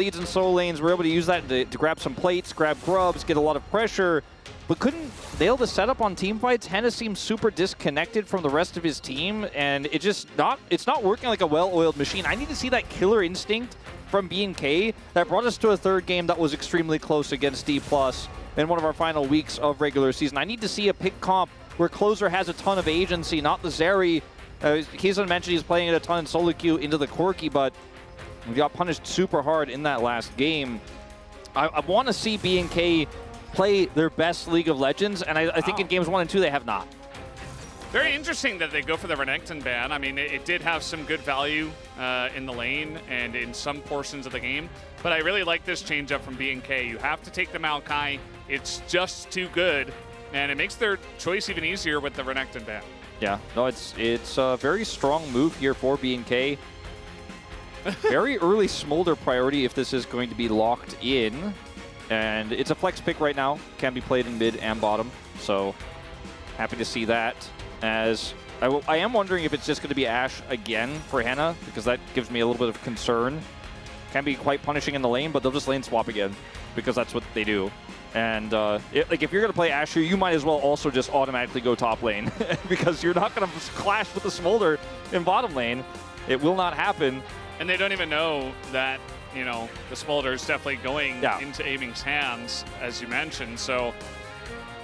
leads in solo lanes, were able to use that to grab some plates, grab grubs, get a lot of pressure, but couldn't nail the setup on team fights. Henna seems super disconnected from the rest of his team, and it's not working like a well-oiled machine. I need to see that killer instinct from B&K that brought us to a third game that was extremely close against D+ in one of our final weeks of regular season. I need to see a pick comp where Closer has a ton of agency, not the Zeri. He's going to mention he's playing it a ton in solo queue into the Corki, but we got punished super hard in that last game. I want to see B&K play their best League of Legends, and I think in games 1 and 2 they have not. Very interesting that they go for the Renekton ban. I mean, it did have some good value in the lane and in some portions of the game, but I really like this change up from B&K. You have to take the Maokai. It's just too good, and it makes their choice even easier with the Renekton ban. Yeah, no, it's a very strong move here for B&K. Very early Smolder priority if this is going to be locked in. And it's a flex pick right now. Can be played in mid and bottom. So happy to see that. As I am wondering if it's just going to be Ashe again for Henna, because that gives me a little bit of concern. Can be quite punishing in the lane, but they'll just lane swap again because that's what they do. And like if you're going to play Ashe here, you might as well also just automatically go top lane because you're not going to clash with the Smolder in bottom lane. It will not happen. And they don't even know that, you know, the Smolder is definitely going into Aiming's hands, as you mentioned. So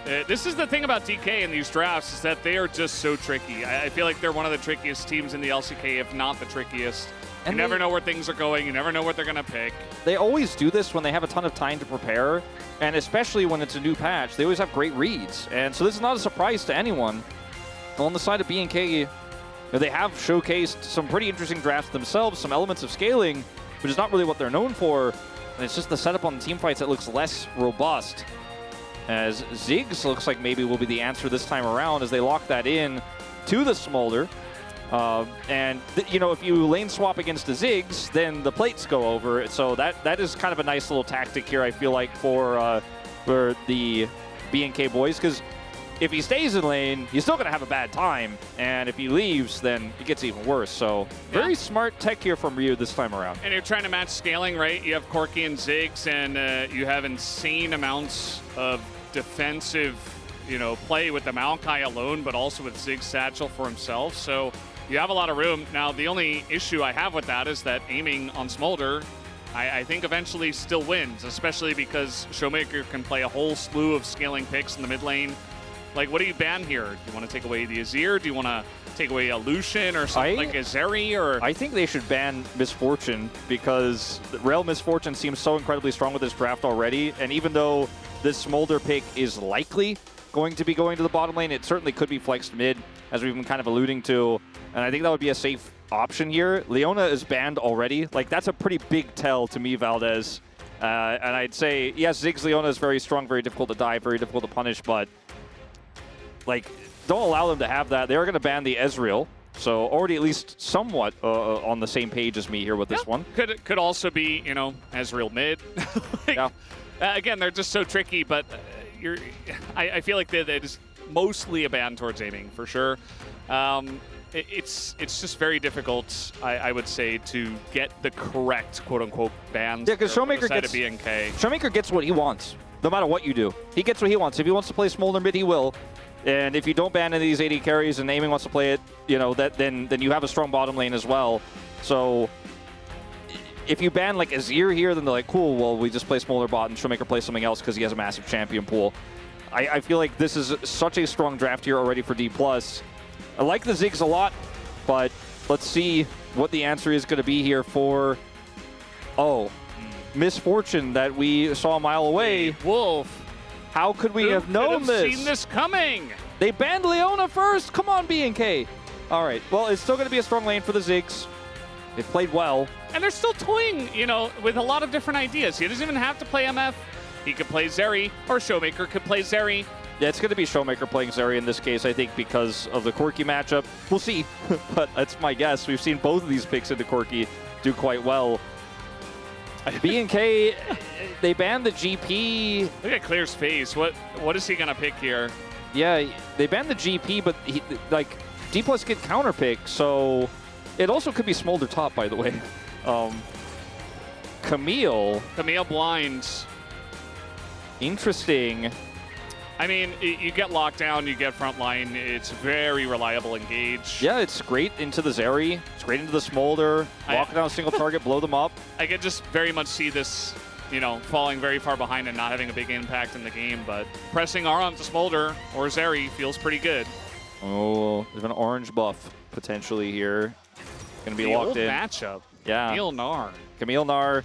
this is the thing about DK in these drafts, is that they are just so tricky. I feel like they're one of the trickiest teams in the LCK, if not the trickiest. And you never know where things are going. You never know what they're going to pick. They always do this when they have a ton of time to prepare, and especially when it's a new patch. They always have great reads, and so this is not a surprise to anyone. On the side of B&K, they have showcased some pretty interesting drafts themselves, some elements of scaling, which is not really what they're known for. And it's just the setup on the team fights that looks less robust. As Ziggs looks like maybe will be the answer this time around as they lock that in to the Smolder. You know, if you lane swap against the Ziggs, then the plates go over. So that is kind of a nice little tactic here, I feel like, for the B&K boys, because if he stays in lane, he's still going to have a bad time. And if he leaves, then it gets even worse. So very smart tech here from Ryu this time around. And you're trying to match scaling, right? You have Corki and Ziggs, and you have insane amounts of defensive, you know, play with the Maokai alone, but also with Ziggs Satchel for himself. So you have a lot of room. Now, the only issue I have with that is that aiming on Smolder, I think eventually still wins, especially because Showmaker can play a whole slew of scaling picks in the mid lane. Like, what do you ban here? Do you want to take away the Azir? Do you want to take away a Lucian or something like a Zeri? Or I think they should ban Misfortune, because Rel Misfortune seems so incredibly strong with this draft already. And even though this Smolder pick is likely going to be going to the bottom lane, it certainly could be flexed mid, as we've been kind of alluding to. And I think that would be a safe option here. Leona is banned already. Like, that's a pretty big tell to me, Valdez. And I'd say, yes, Ziggs Leona is very strong, very difficult to die, very difficult to punish, but like, don't allow them to have that. They're going to ban the Ezreal. So already at least somewhat on the same page as me here with this one. Could also be, you know, Ezreal mid. Like, again, they're just so tricky, but I feel like they're just mostly a ban towards aiming, for sure. It's just very difficult, I would say, to get the correct quote-unquote bans. Yeah, because Showmaker gets what he wants, no matter what you do. He gets what he wants. If he wants to play Smolder mid, he will. And if you don't ban any of these AD carries and aiming wants to play it, you know, then you have a strong bottom lane as well. So if you ban like Azir here, then they're like, cool, well, we just play Smolder bot and Showmaker plays something else because he has a massive champion pool. I feel like this is such a strong draft here already for D+. I like the Ziggs a lot, but let's see what the answer is going to be here for, Misfortune that we saw a mile away. Hey, Wolf. How could we have known this? Seen this coming? They banned Leona first. Come on, B&K. All right. Well, it's still going to be a strong lane for the Ziggs. They've played well. And they're still toying, you know, with a lot of different ideas. He doesn't even have to play MF. He could play Zeri, or Showmaker could play Zeri. Yeah, it's going to be Showmaker playing Zeri in this case, I think, because of the Corki matchup. We'll see, but that's my guess. We've seen both of these picks into Corki do quite well. B&K, they banned the GP. Look at Clear's face. What is he going to pick here? Yeah, they banned the GP, but D+ get counter pick, so it also could be Smolder top, by the way. Because Camille. Camille blinds. Interesting. I mean, you get lockdown, you get front line. It's very reliable engage. Yeah, it's great into the Zeri. It's great into the Smolder. Walk down a single target, blow them up. I could just very much see this, you know, falling very far behind and not having a big impact in the game. But pressing R onto Smolder or Zeri feels pretty good. Oh, there's an orange buff potentially here. Going to be locked in. Matchup. Yeah. Camille Nar. Camille Nar.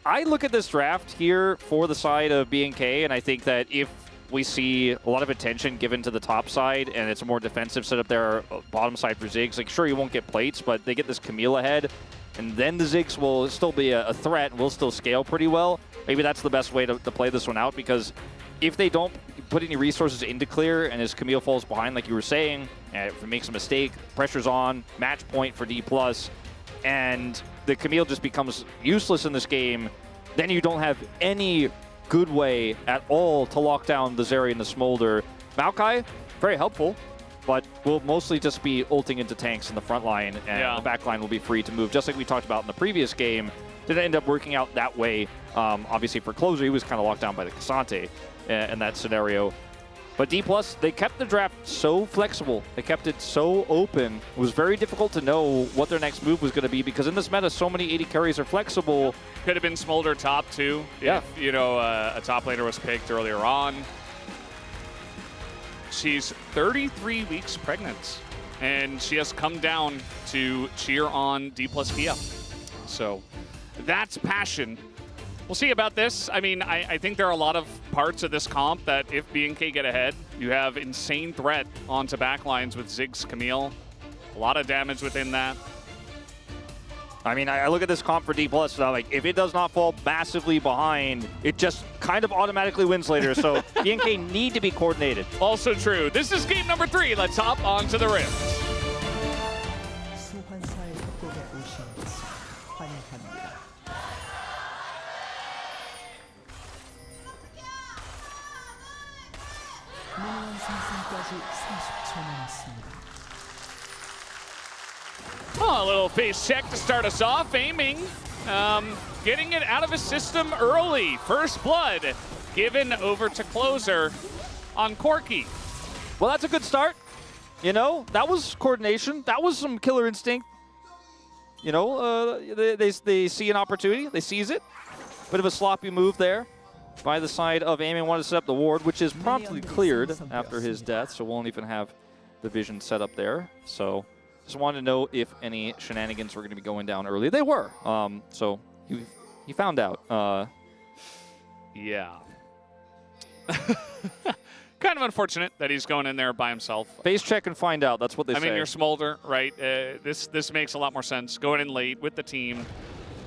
I look at this draft here for the side of BNK, and I think that if we see a lot of attention given to the top side and it's a more defensive setup there, bottom side for Ziggs, like sure you won't get plates, but they get this Camille ahead, and then the Ziggs will still be a threat and will still scale pretty well. Maybe that's the best way to play this one out, because if they don't put any resources into clear and as Camille falls behind, like you were saying, and if it makes a mistake, pressure's on, match point for D+, and the Camille just becomes useless in this game, then you don't have any good way at all to lock down the Zeri and the Smolder. Maokai, very helpful, but will mostly just be ulting into tanks in the front line, and the back line will be free to move, just like we talked about in the previous game. Didn't end up working out that way. Obviously, for closer, he was kind of locked down by the Cassante in that scenario. But D+, they kept the draft so flexible. They kept it so open. It was very difficult to know what their next move was going to be, because in this meta, so many 80 carries are flexible. Could have been Smolder top too, if, you know, a top laner was picked earlier on. She's 33 weeks pregnant, and she has come down to cheer on D+ PF. So that's passion. We'll see about this. I mean, I think there are a lot of parts of this comp that if BNK get ahead, you have insane threat onto backlines with Ziggs, Camille. A lot of damage within that. I mean, I look at this comp for D+, and I'm like, if it does not fall massively behind, it just kind of automatically wins later. So BNK need to be coordinated. Also true. This is game number 3. Let's hop onto the Rift. Oh, a little face check to start us off. Aiming, getting it out of his system early. First blood given over to closer on Corki. Well, that's a good start. You know, that was coordination. That was some killer instinct. You know, they see an opportunity. They seize it. Bit of a sloppy move there by the side of Aiming. Wanted to set up the ward, which is promptly cleared after his death, so won't even have the vision set up there. So just wanted to know if any shenanigans were going to be going down early. They were. So he found out. Yeah. Kind of unfortunate that he's going in there by himself. Face check and find out. That's what they say. I mean, you're Smolder, right? This makes a lot more sense. Going in late with the team.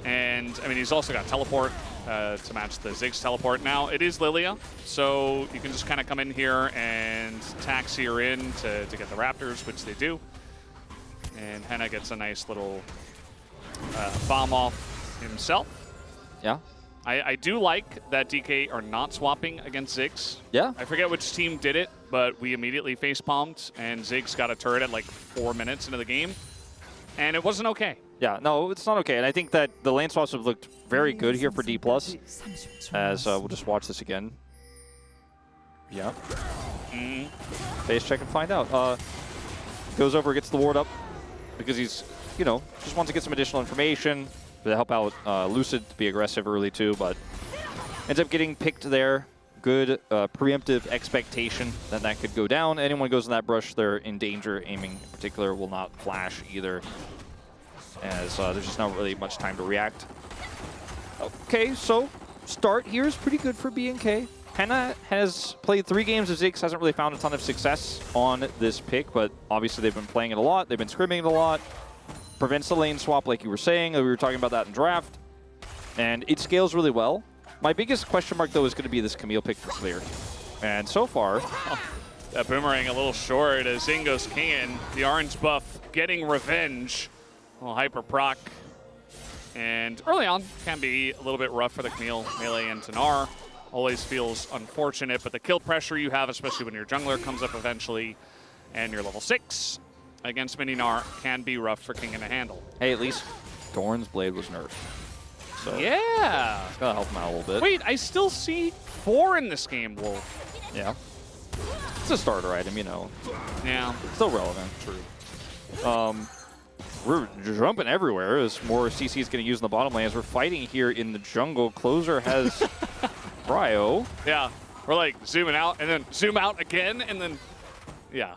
And, I mean, he's also got teleport to match the Ziggs teleport. Now, it is Lilia, so you can just kind of come in here and taxi her in to get the Raptors, which they do. And Henna gets a nice little bomb off himself. Yeah. I do like that DK are not swapping against Ziggs. Yeah. I forget which team did it, but we immediately face-palmed, and Ziggs got a turret at like 4 minutes into the game, and it wasn't okay. Yeah, no, it's not okay. And I think that the lane swaps have looked very good here for D+, as we'll just watch this again. Yeah. Face check and find out. Goes over, gets the ward up, because he's, you know, just wants to get some additional information to help out Lucid to be aggressive early too, but ends up getting picked there. Good preemptive expectation that that could go down. Anyone goes in that brush, they're in danger. Aiming in particular will not flash either, as there's just not really much time to react. Okay, so start here is pretty good for BNK. Henna has played 3 games of Ziggs, hasn't really found a ton of success on this pick, but obviously they've been playing it a lot. They've been scrimming it a lot. Prevents the lane swap like you were saying. We were talking about that in draft. And it scales really well. My biggest question mark, though, is going to be this Camille pick for clear. And so far... that boomerang a little short as Zingo's king. The orange buff getting revenge. A little hyper proc. And early on can be a little bit rough for the Camille melee and Tanar. Always feels unfortunate, but the kill pressure you have, especially when your jungler comes up eventually and you're level 6 against Mininar, can be rough for King to handle. Hey, at least Dorn's blade was nerfed. So yeah. it's gotta help him out a little bit. Wait, I still see 4 in this game, Wolf. Yeah. It's a starter item, you know. Yeah. Still relevant. True. We're jumping everywhere as more CC is getting used in the bottom lane. As we're fighting here in the jungle, Closer has Cryo. Yeah. We're like zooming out and then zoom out again and then, yeah.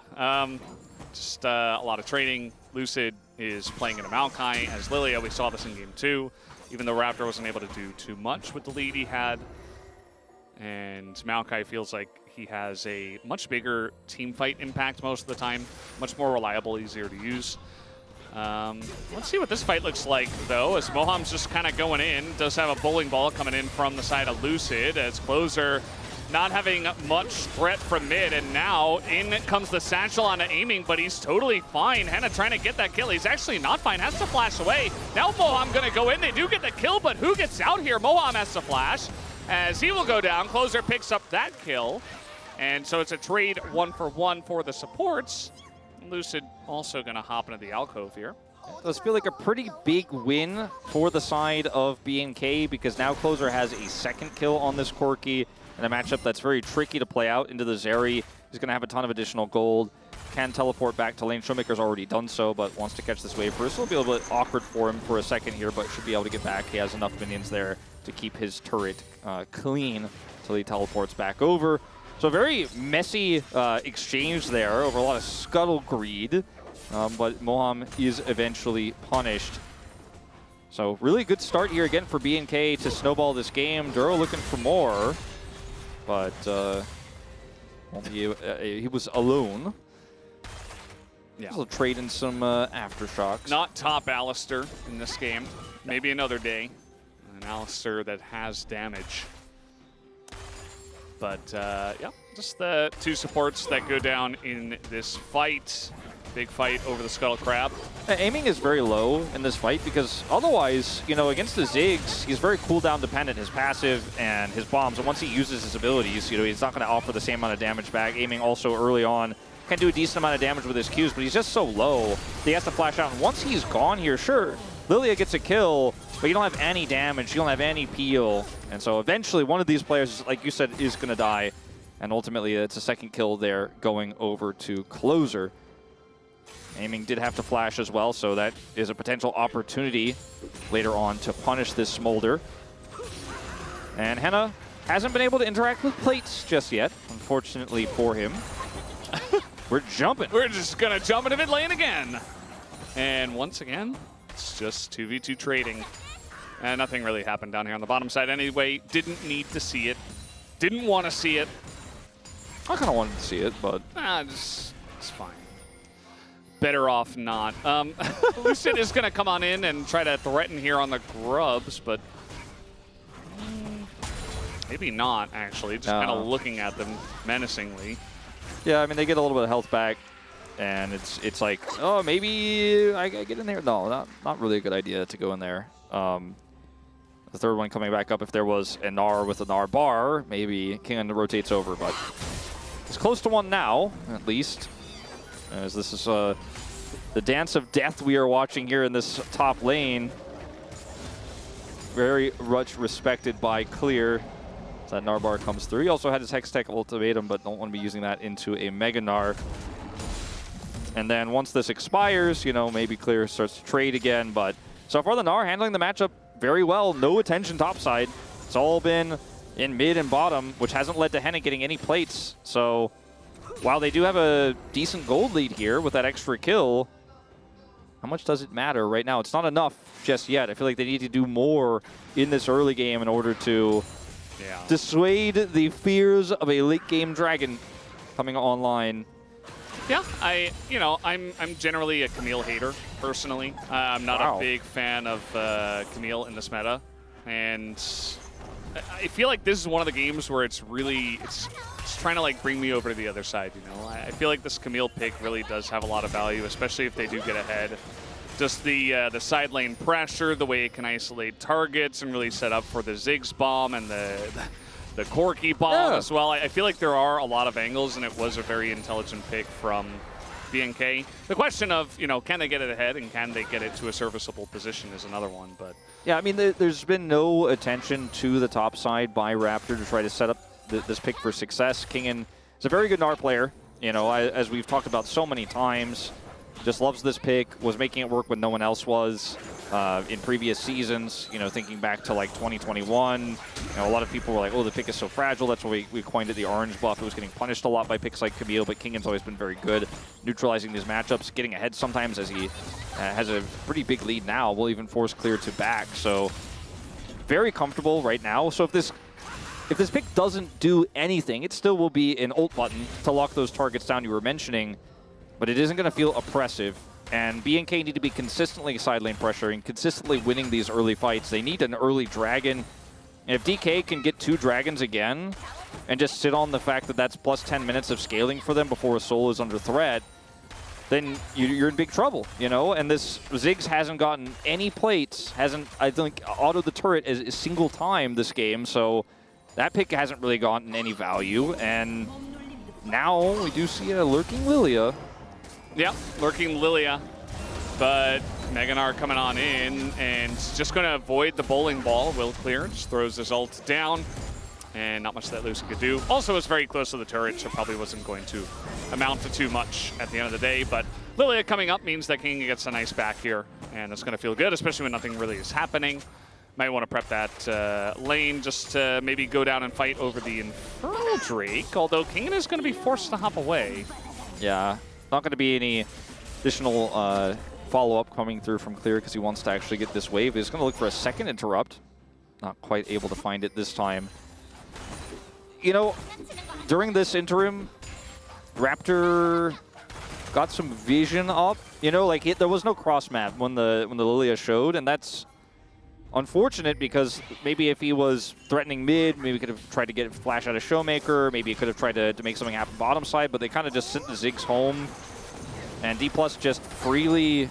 Just a lot of trading. Lucid is playing in a Maokai as Lilia. We saw this in game 2, even though Raptor wasn't able to do too much with the lead he had. And Maokai feels like he has a much bigger team fight impact most of the time, much more reliable, easier to use. Let's see what this fight looks like, though, as Moham's just kind of going in. Does have a bowling ball coming in from the side of Lucid, as Closer not having much threat from mid, and now in comes the satchel on aiming, but he's totally fine. Henna trying to get that kill. He's actually not fine, has to flash away. Now Moham gonna go in. They do get the kill, but who gets out here? Moham has to flash, as he will go down. Closer picks up that kill, and so it's a trade 1-for-1 for the supports. Lucid also gonna hop into the alcove here. Does feel like a pretty big win for the side of BNK, because now Closer has a second kill on this Corki in a matchup that's very tricky to play out into the Zeri. He's going to have a ton of additional gold. Can teleport back to lane. Showmaker's already done so, but wants to catch this wave first. It'll be a little bit awkward for him for a second here, but should be able to get back. He has enough minions there to keep his turret clean until he teleports back over. So very messy exchange there over a lot of scuttle greed, but Moham is eventually punished. So really good start here again for BNK to snowball this game. Duro looking for more, but he was alone. Yeah. He'll trade in some aftershocks. Not top Alistair in this game. Maybe another day. An Alistair that has damage. But yeah, just the 2 supports that go down in this fight. Big fight over the Scuttle Crab. Aiming is very low in this fight because otherwise, you know, against the Ziggs, he's very cooldown dependent, his passive and his bombs. And once he uses his abilities, you know, he's not going to offer the same amount of damage back. Aiming also early on can do a decent amount of damage with his Qs, but he's just so low. He has to flash out. And once he's gone here, sure, Lilia gets a kill, but you don't have any damage, you don't have any peel. And so eventually one of these players, like you said, is going to die. And ultimately it's a second kill there going over to Closer. Aiming did have to flash as well, so that is a potential opportunity later on to punish this Smolder. And Henna hasn't been able to interact with plates just yet, unfortunately for him. We're jumping. We're just going to jump into mid lane again. And once again, it's just 2v2 trading. And nothing really happened down here on the bottom side anyway. Didn't need to see it. Didn't want to see it. I kind of wanted to see it, but... it's fine. Better off not. Lucid is going to come on in and try to threaten here on the Grubs, but maybe not, actually. Just kind of looking at them menacingly. Yeah, I mean, they get a little bit of health back, and it's like, oh, maybe I get in there. No, not really a good idea to go in there. The third one coming back up, if there was a Gnar with a Gnar bar, maybe King rotates over, but it's close to one now, at least. As this is the dance of death we are watching here in this top lane. Very much respected by Clear. As that Gnar bar comes through. He also had his Hextech ultimatum, but don't want to be using that into a Mega Gnar. And then once this expires, you know, maybe Clear starts to trade again. But so far the Gnar handling the matchup very well. No attention topside. It's all been in mid and bottom, which hasn't led to Henna getting any plates. So while they do have a decent gold lead here with that extra kill, how much does it matter right now? It's not enough just yet. I feel like they need to do more in this early game in order to dissuade the fears of a late game dragon coming online. Yeah, I'm generally a Camille hater personally. I'm not a big fan of Camille in this meta, and I feel like this is one of the games where it's trying to like bring me over to the other side. You know, I feel like this Camille pick really does have a lot of value, especially if they do get ahead. Just the side lane pressure, the way it can isolate targets and really set up for the Ziggs bomb and the Corki bomb as well. I feel like there are a lot of angles, and it was a very intelligent pick from BNK. The question of, you know, can they get it ahead and can they get it to a serviceable position is another one. But yeah, I mean, there's been no attention to the top side by Raptor to try to set up this pick for success. Kingen is a very good Gnar player, you know, as we've talked about so many times. Just loves this pick, was making it work when no one else was in previous seasons, you know, thinking back to like 2021. You know, a lot of people were like, oh, the pick is so fragile. That's why we coined it the orange buff. It was getting punished a lot by picks like Camille, but Kingan's always been very good neutralizing these matchups, getting ahead sometimes as he has a pretty big lead now. Will even force clear to back. So very comfortable right now. So if this pick doesn't do anything, it still will be an ult button to lock those targets down you were mentioning, but it isn't going to feel oppressive. And BNK need to be consistently side lane pressuring, consistently winning these early fights. They need an early dragon. And if DK can get 2 dragons again and just sit on the fact that that's plus 10 minutes of scaling for them before a soul is under threat, then you're in big trouble, you know? And this Ziggs hasn't gotten any plates, hasn't, I think, autoed the turret a single time this game, so that pick hasn't really gotten any value. And now we do see a lurking Lilia. yeah, lurking Lilia, but Mega Gnar coming on in and just going to avoid the bowling ball. Will clear, just throws his ult down, and not much that Lucy could do. Also, was very close to the turret, so probably wasn't going to amount to too much at the end of the day. But Lilia coming up means that King gets a nice back here, and it's going to feel good, especially when nothing really is happening. Might want to prep that lane just to maybe go down and fight over the Infernal Drake, although King is going to be forced to hop away. Yeah. Not going to be any additional follow-up coming through from Clear because he wants to actually get this wave. He's going to look for a second interrupt. Not quite able to find it this time. You know, during this interim, Raptor got some vision up. You know, like there was no cross map when the Lilia showed, and that's unfortunate because maybe if he was threatening mid, maybe he could have tried to get a flash out of Showmaker, maybe he could have tried to make something happen bottom side, but they kind of just sent the Ziggs home. And D+ just freely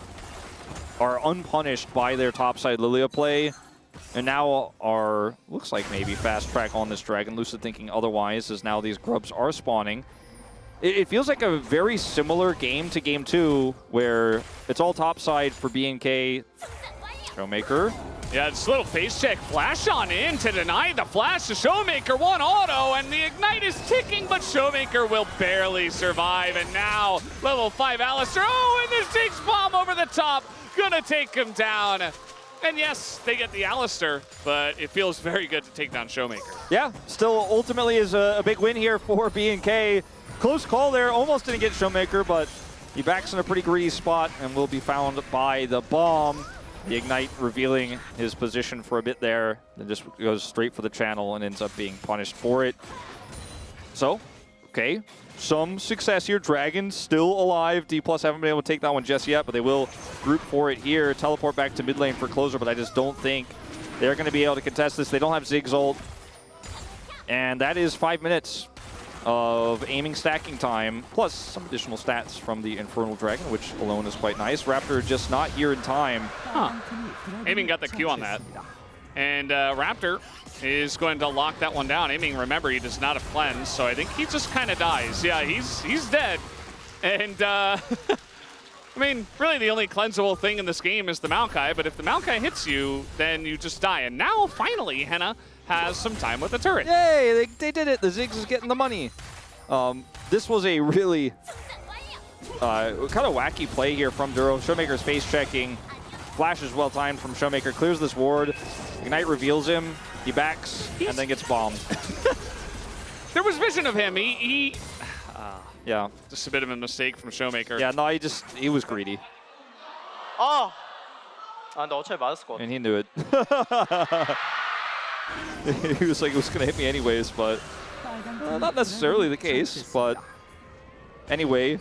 are unpunished by their topside Lilia play. And now are, looks like maybe fast track on this dragon. Lucid thinking otherwise as now these grubs are spawning. It feels like a very similar game to game 2 where it's all topside for BNK. Showmaker. Yeah, this little face check flash on in to deny the flash to Showmaker. 1 auto, and the ignite is ticking, but Showmaker will barely survive. And now, level 5 Alistar. Oh, and the Ziggs bomb over the top. Gonna take him down. And yes, they get the Alistar, but it feels very good to take down Showmaker. Yeah, still ultimately is a big win here for BNK. Close call there, almost didn't get Showmaker, but he backs in a pretty greedy spot and will be found by the bomb. The Ignite revealing his position for a bit there, then just goes straight for the channel and ends up being punished for it. So, okay, some success here. Dragons still alive. D+ haven't been able to take that one just yet, but they will group for it here. Teleport back to mid lane for closer, but I just don't think they're going to be able to contest this. They don't have Ziggs ult. And that is 5 minutes of aiming stacking time, plus some additional stats from the Infernal Dragon, which alone is quite nice. Raptor just not here in time. Huh. Aiming got the Q on that. And Raptor is going to lock that one down. Aiming, remember, he does not have cleanse, so I think he just kind of dies. Yeah, he's dead. And, I mean, really the only cleansable thing in this game is the Maokai, but if the Maokai hits you, then you just die. And now, finally, Henna has some time with the turret. Yay, they did it. The Ziggs is getting the money. This was a really kind of wacky play here from Duro. Showmaker's face checking. Flash is well timed from Showmaker. Clears this ward. Ignite reveals him. He backs and then gets bombed. There was vision of him. Yeah. Just a bit of a mistake from Showmaker. Yeah, no, he was greedy. 아, 근데 어차피 맞았을 것 같아. And he knew it. He was like, it was going to hit me anyways, but not necessarily the case. But anyway,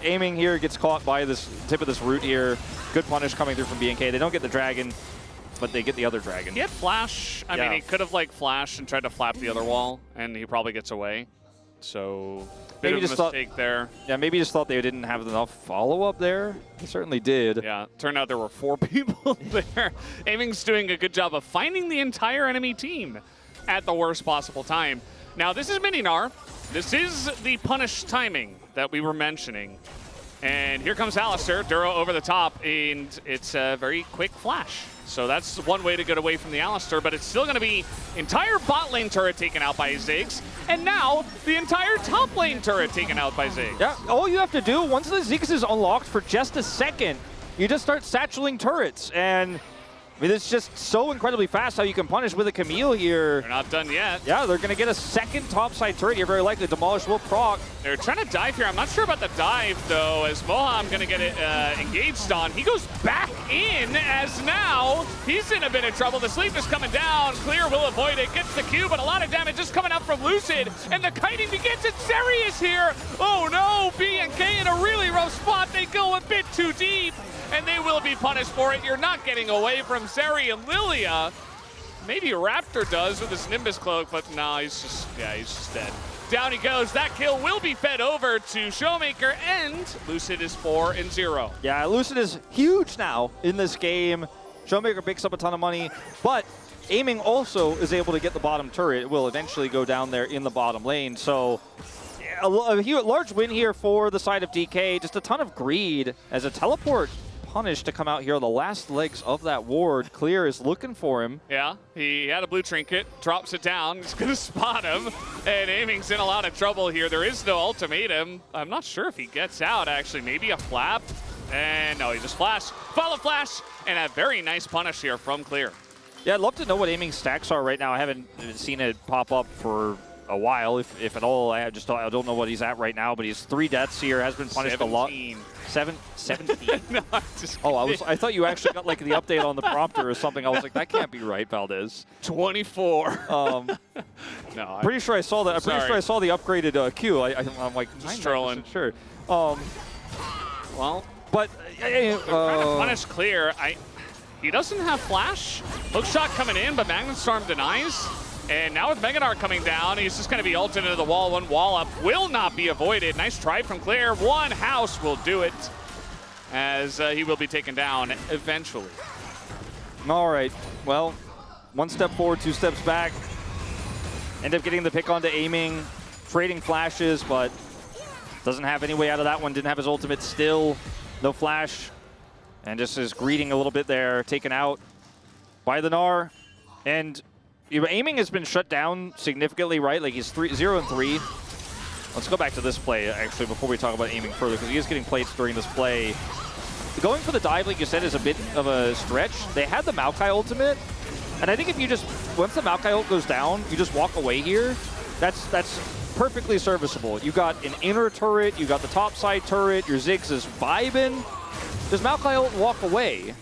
aiming here gets caught by this tip of this root here. Good punish coming through from BNK. They don't get the dragon, but they get the other dragon. He had flash. I mean, he could have like flashed and tried to flap the other wall, and he probably gets away. So bit of a mistake there. Yeah, maybe just thought they didn't have enough follow-up there. They certainly did. Yeah, turned out there were 4 people there. Aiming's doing a good job of finding the entire enemy team at the worst possible time. Now, this is Mini Gnar. This is the punish timing that we were mentioning. And here comes Alistair, Duro over the top, and it's a very quick flash. So that's one way to get away from the Alistair, but it's still going to be entire bot lane turret taken out by Ziggs, and now the entire top lane turret taken out by Ziggs. Yeah, all you have to do, once the Ziggs is unlocked for just a second, you just start satcheling turrets, and I mean, it's just so incredibly fast how you can punish with a Camille here. They're not done yet. Yeah, they're going to get a second topside turret here, very likely. Demolish will proc. They're trying to dive here. I'm not sure about the dive, though, as Moham going to get it engaged on. He goes back in, as now he's in a bit of trouble. The sleep is coming down. Clear will avoid it, gets the Q, but a lot of damage just coming up from Lucid, and the kiting begins. And Zeri is here. Oh, no, BNK in a really rough spot. They go a bit too deep, and they will be punished for it. You're not getting away from Zeri and Lilia. Maybe Raptor does with his Nimbus cloak, but no, he's just dead. Down he goes. That kill will be fed over to Showmaker, and Lucid is 4-0. Yeah, Lucid is huge now in this game. Showmaker picks up a ton of money, but Aiming also is able to get the bottom turret. It will eventually go down there in the bottom lane. So a large win here for the side of DK. Just a ton of greed as a teleport punish to come out here on the last legs of that ward. Clear is looking for him. Yeah, he had a blue trinket, drops it down, he's gonna spot him, and Aiming's in a lot of trouble here. There is no ultimatum. I'm not sure if he gets out, actually. Maybe a flap, and no, he just flash, follow flash, and a very nice punish here from Clear. Yeah, I'd love to know what Aiming's stacks are right now. I haven't seen it pop up for a while, if at all. I don't know what he's at right now, but he's 3 deaths here, has been punished 17. a lot. 17? No, I'm just Oh, kidding. I thought you actually got like the update on the prompter or something. I was like, that can't be right, Valdez. 24. No, pretty sure I saw that. I'm pretty sure I saw the upgraded Q. I'm like, just trolling. Sure. Well, but trying to punish Clear. He doesn't have flash. Hook shot coming in, but Magnet Storm denies. And now with Megadar coming down, he's just going to be ulted into the wall. One wall up will not be avoided. Nice try from Clear. One house will do it, as he will be taken down eventually. All right. Well, 1 step forward, 2 steps back. End up getting the pick onto Aiming, trading flashes, but doesn't have any way out of that one. Didn't have his ultimate still. No flash. And just is greeting a little bit there, taken out by the Gnar. And Aiming has been shut down significantly, right? Like he's 0-3. Let's go back to this play, actually, before we talk about Aiming further, because he is getting plates during this play. Going for the dive, like you said, is a bit of a stretch. They had the Maokai ultimate, and I think if you just, once the Maokai ult goes down, you just walk away here, that's perfectly serviceable. You got an inner turret, you got the top side turret, your Ziggs is vibing. Just Maokai ult and walk away.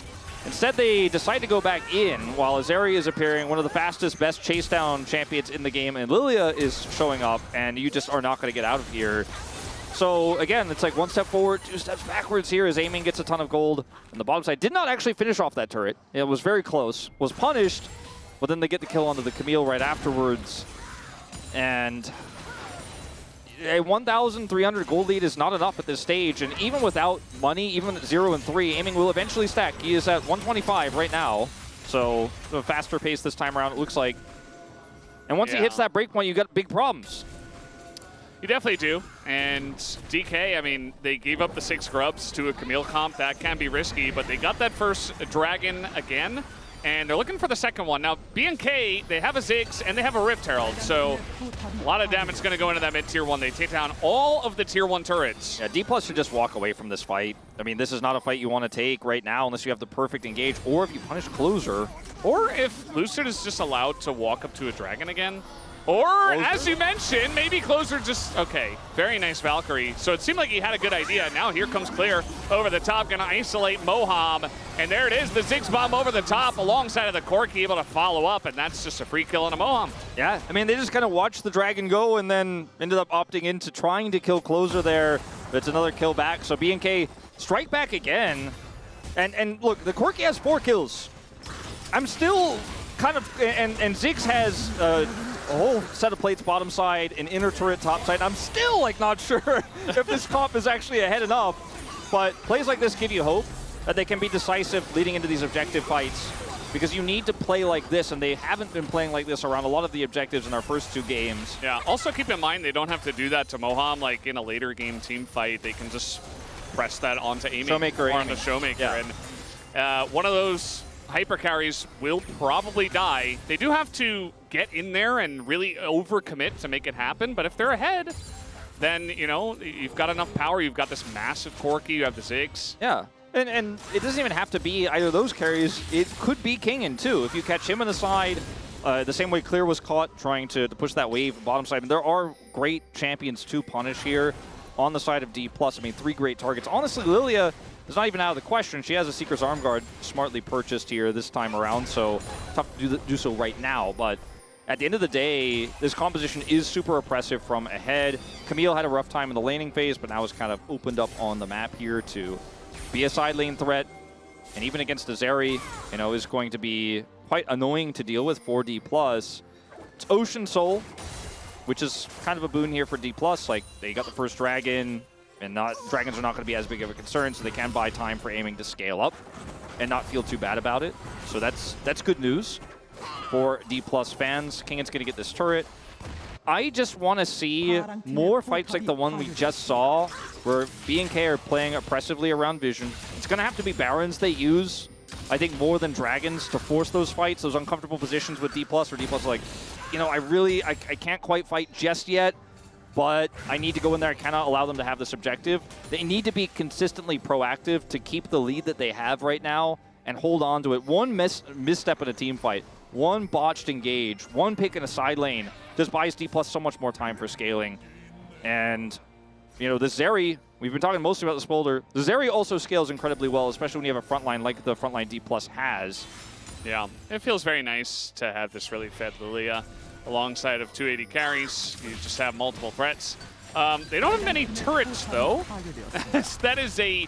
Instead, they decide to go back in while Azeri is appearing, one of the fastest, best chase down champions in the game, and Lilia is showing up, and you just are not going to get out of here. So again, it's like 1 step forward, 2 steps backwards here as Aiming gets a ton of gold. And the bottom side did not actually finish off that turret. It was very close, was punished, but then they get the kill onto the Camille right afterwards. And a 1,300 gold lead is not enough at this stage, and even without money, even at 0-3, Aiming will eventually stack. He is at 125 right now, so a faster pace this time around, it looks like. And once he hits that breakpoint, you got big problems. You definitely do. And DK, I mean, they gave up the 6 grubs to a Camille comp. That can be risky, but they got that first dragon again, and they're looking for the second one. Now, BNK, they have a Ziggs and they have a Rift Herald, so a lot of damage is going to go into that mid-tier 1. They take down all of the tier 1 turrets. Yeah, D+ should just walk away from this fight. I mean, this is not a fight you want to take right now unless you have the perfect engage, or if you punish Closer. Or if Lucid is just allowed to walk up to a dragon again. Or, as you mentioned, maybe Closer just, okay, very nice Valkyrie. So it seemed like he had a good idea. Now here comes Clear over the top, gonna isolate Moham. And there it is, the Ziggs bomb over the top alongside of the Corki, able to follow up, and that's just a free kill on a Moham. Yeah, I mean, they just kind of watched the dragon go and then ended up opting into trying to kill Closer there. It's another kill back, so BNK strike back again. And look, the Corki has 4 kills. I'm still kind of, and Ziggs has a whole set of plates bottom side, an inner turret top side. I'm still like not sure if this comp is actually ahead enough, but plays like this give you hope that they can be decisive leading into these objective fights, because you need to play like this, and they haven't been playing like this around a lot of the objectives in our first 2 games. Yeah, also keep in mind they don't have to do that to Moham like in a later game team fight. They can just press that onto Amy. Showmaker or Amy. onto Showmaker. Yeah. And one of those hyper carries will probably die. They do have to get in there and really overcommit to make it happen, but if they're ahead, then, you know, you've got enough power. You've got this massive Corki. You have the Ziggs. Yeah. And it doesn't even have to be either of those carries. It could be Kingen, too. If you catch him on the side, the same way Clear was caught trying to push that wave bottom side. And there are great champions to punish here on the side of D+. I mean, 3 great targets. Honestly, Lilia is not even out of the question. She has a Seeker's Arm Guard smartly purchased here this time around, so tough to do so right now. But at the end of the day, this composition is super oppressive from ahead. Camille had a rough time in the laning phase, but now is kind of opened up on the map here to be a side lane threat. And even against the Zeri, you know, is going to be quite annoying to deal with for D+. It's Ocean Soul, which is kind of a boon here for D+. Like, they got the first dragon, and dragons are not going to be as big of a concern, so they can buy time for aiming to scale up and not feel too bad about it. So that's good news for D+ fans. Kingen's going to get this turret. I just want to see more fights like the one we just saw, where B&K are playing oppressively around Vision. It's going to have to be Barons they use, I think, more than Dragons to force those fights, those uncomfortable positions with D+, where D+ is like, you know, I can't quite fight just yet, but I need to go in there. I cannot allow them to have this objective. They need to be consistently proactive to keep the lead that they have right now and hold on to it. One misstep in a team fight, one botched engage, one pick in a side lane just buys D+ so much more time for scaling. And, you know, the Zeri, we've been talking mostly about the Smolder. The Zeri also scales incredibly well, especially when you have a frontline like the frontline D+ has. Yeah, it feels very nice to have this really fed Lilia alongside of 280 carries. You just have multiple threats. They don't have many turrets, though. That is a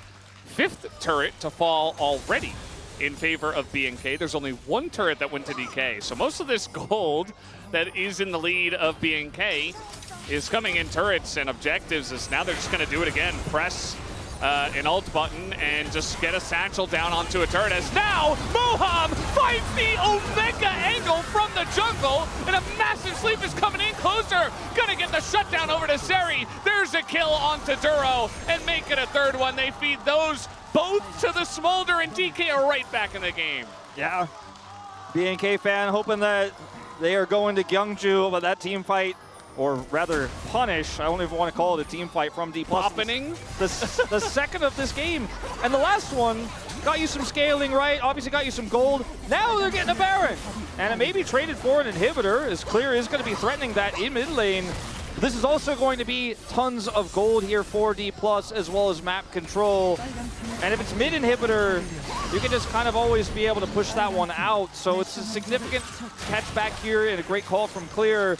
5th turret to fall already in favor of B&K. There's only 1 turret that went to DK. So most of this gold that is in the lead of B&K is coming in turrets and objectives, as now they're just going to do it again. Press an ult button and just get a satchel down onto a turret, as now Moham finds the Omega angle from the jungle, and a massive sleep is coming in closer. Gonna get the shutdown over to Zeri. There's a kill onto Duro and make it a 3rd one. They feed those both to the Smolder, and DK are right back in the game. Yeah. B&K fan hoping that they are going to Gyeongju, but that team fight, or rather punish, I don't even want to call it a team fight from D+. Opening. The second of this game. And the last one got you some scaling, right? Obviously got you some gold. Now they're getting a Baron. And it may be traded for an inhibitor, as Clear is going to be threatening that in mid lane. This is also going to be tons of gold here for D+, as well as map control. And if it's mid inhibitor, you can just kind of always be able to push that one out. So it's a significant catch back here and a great call from Clear.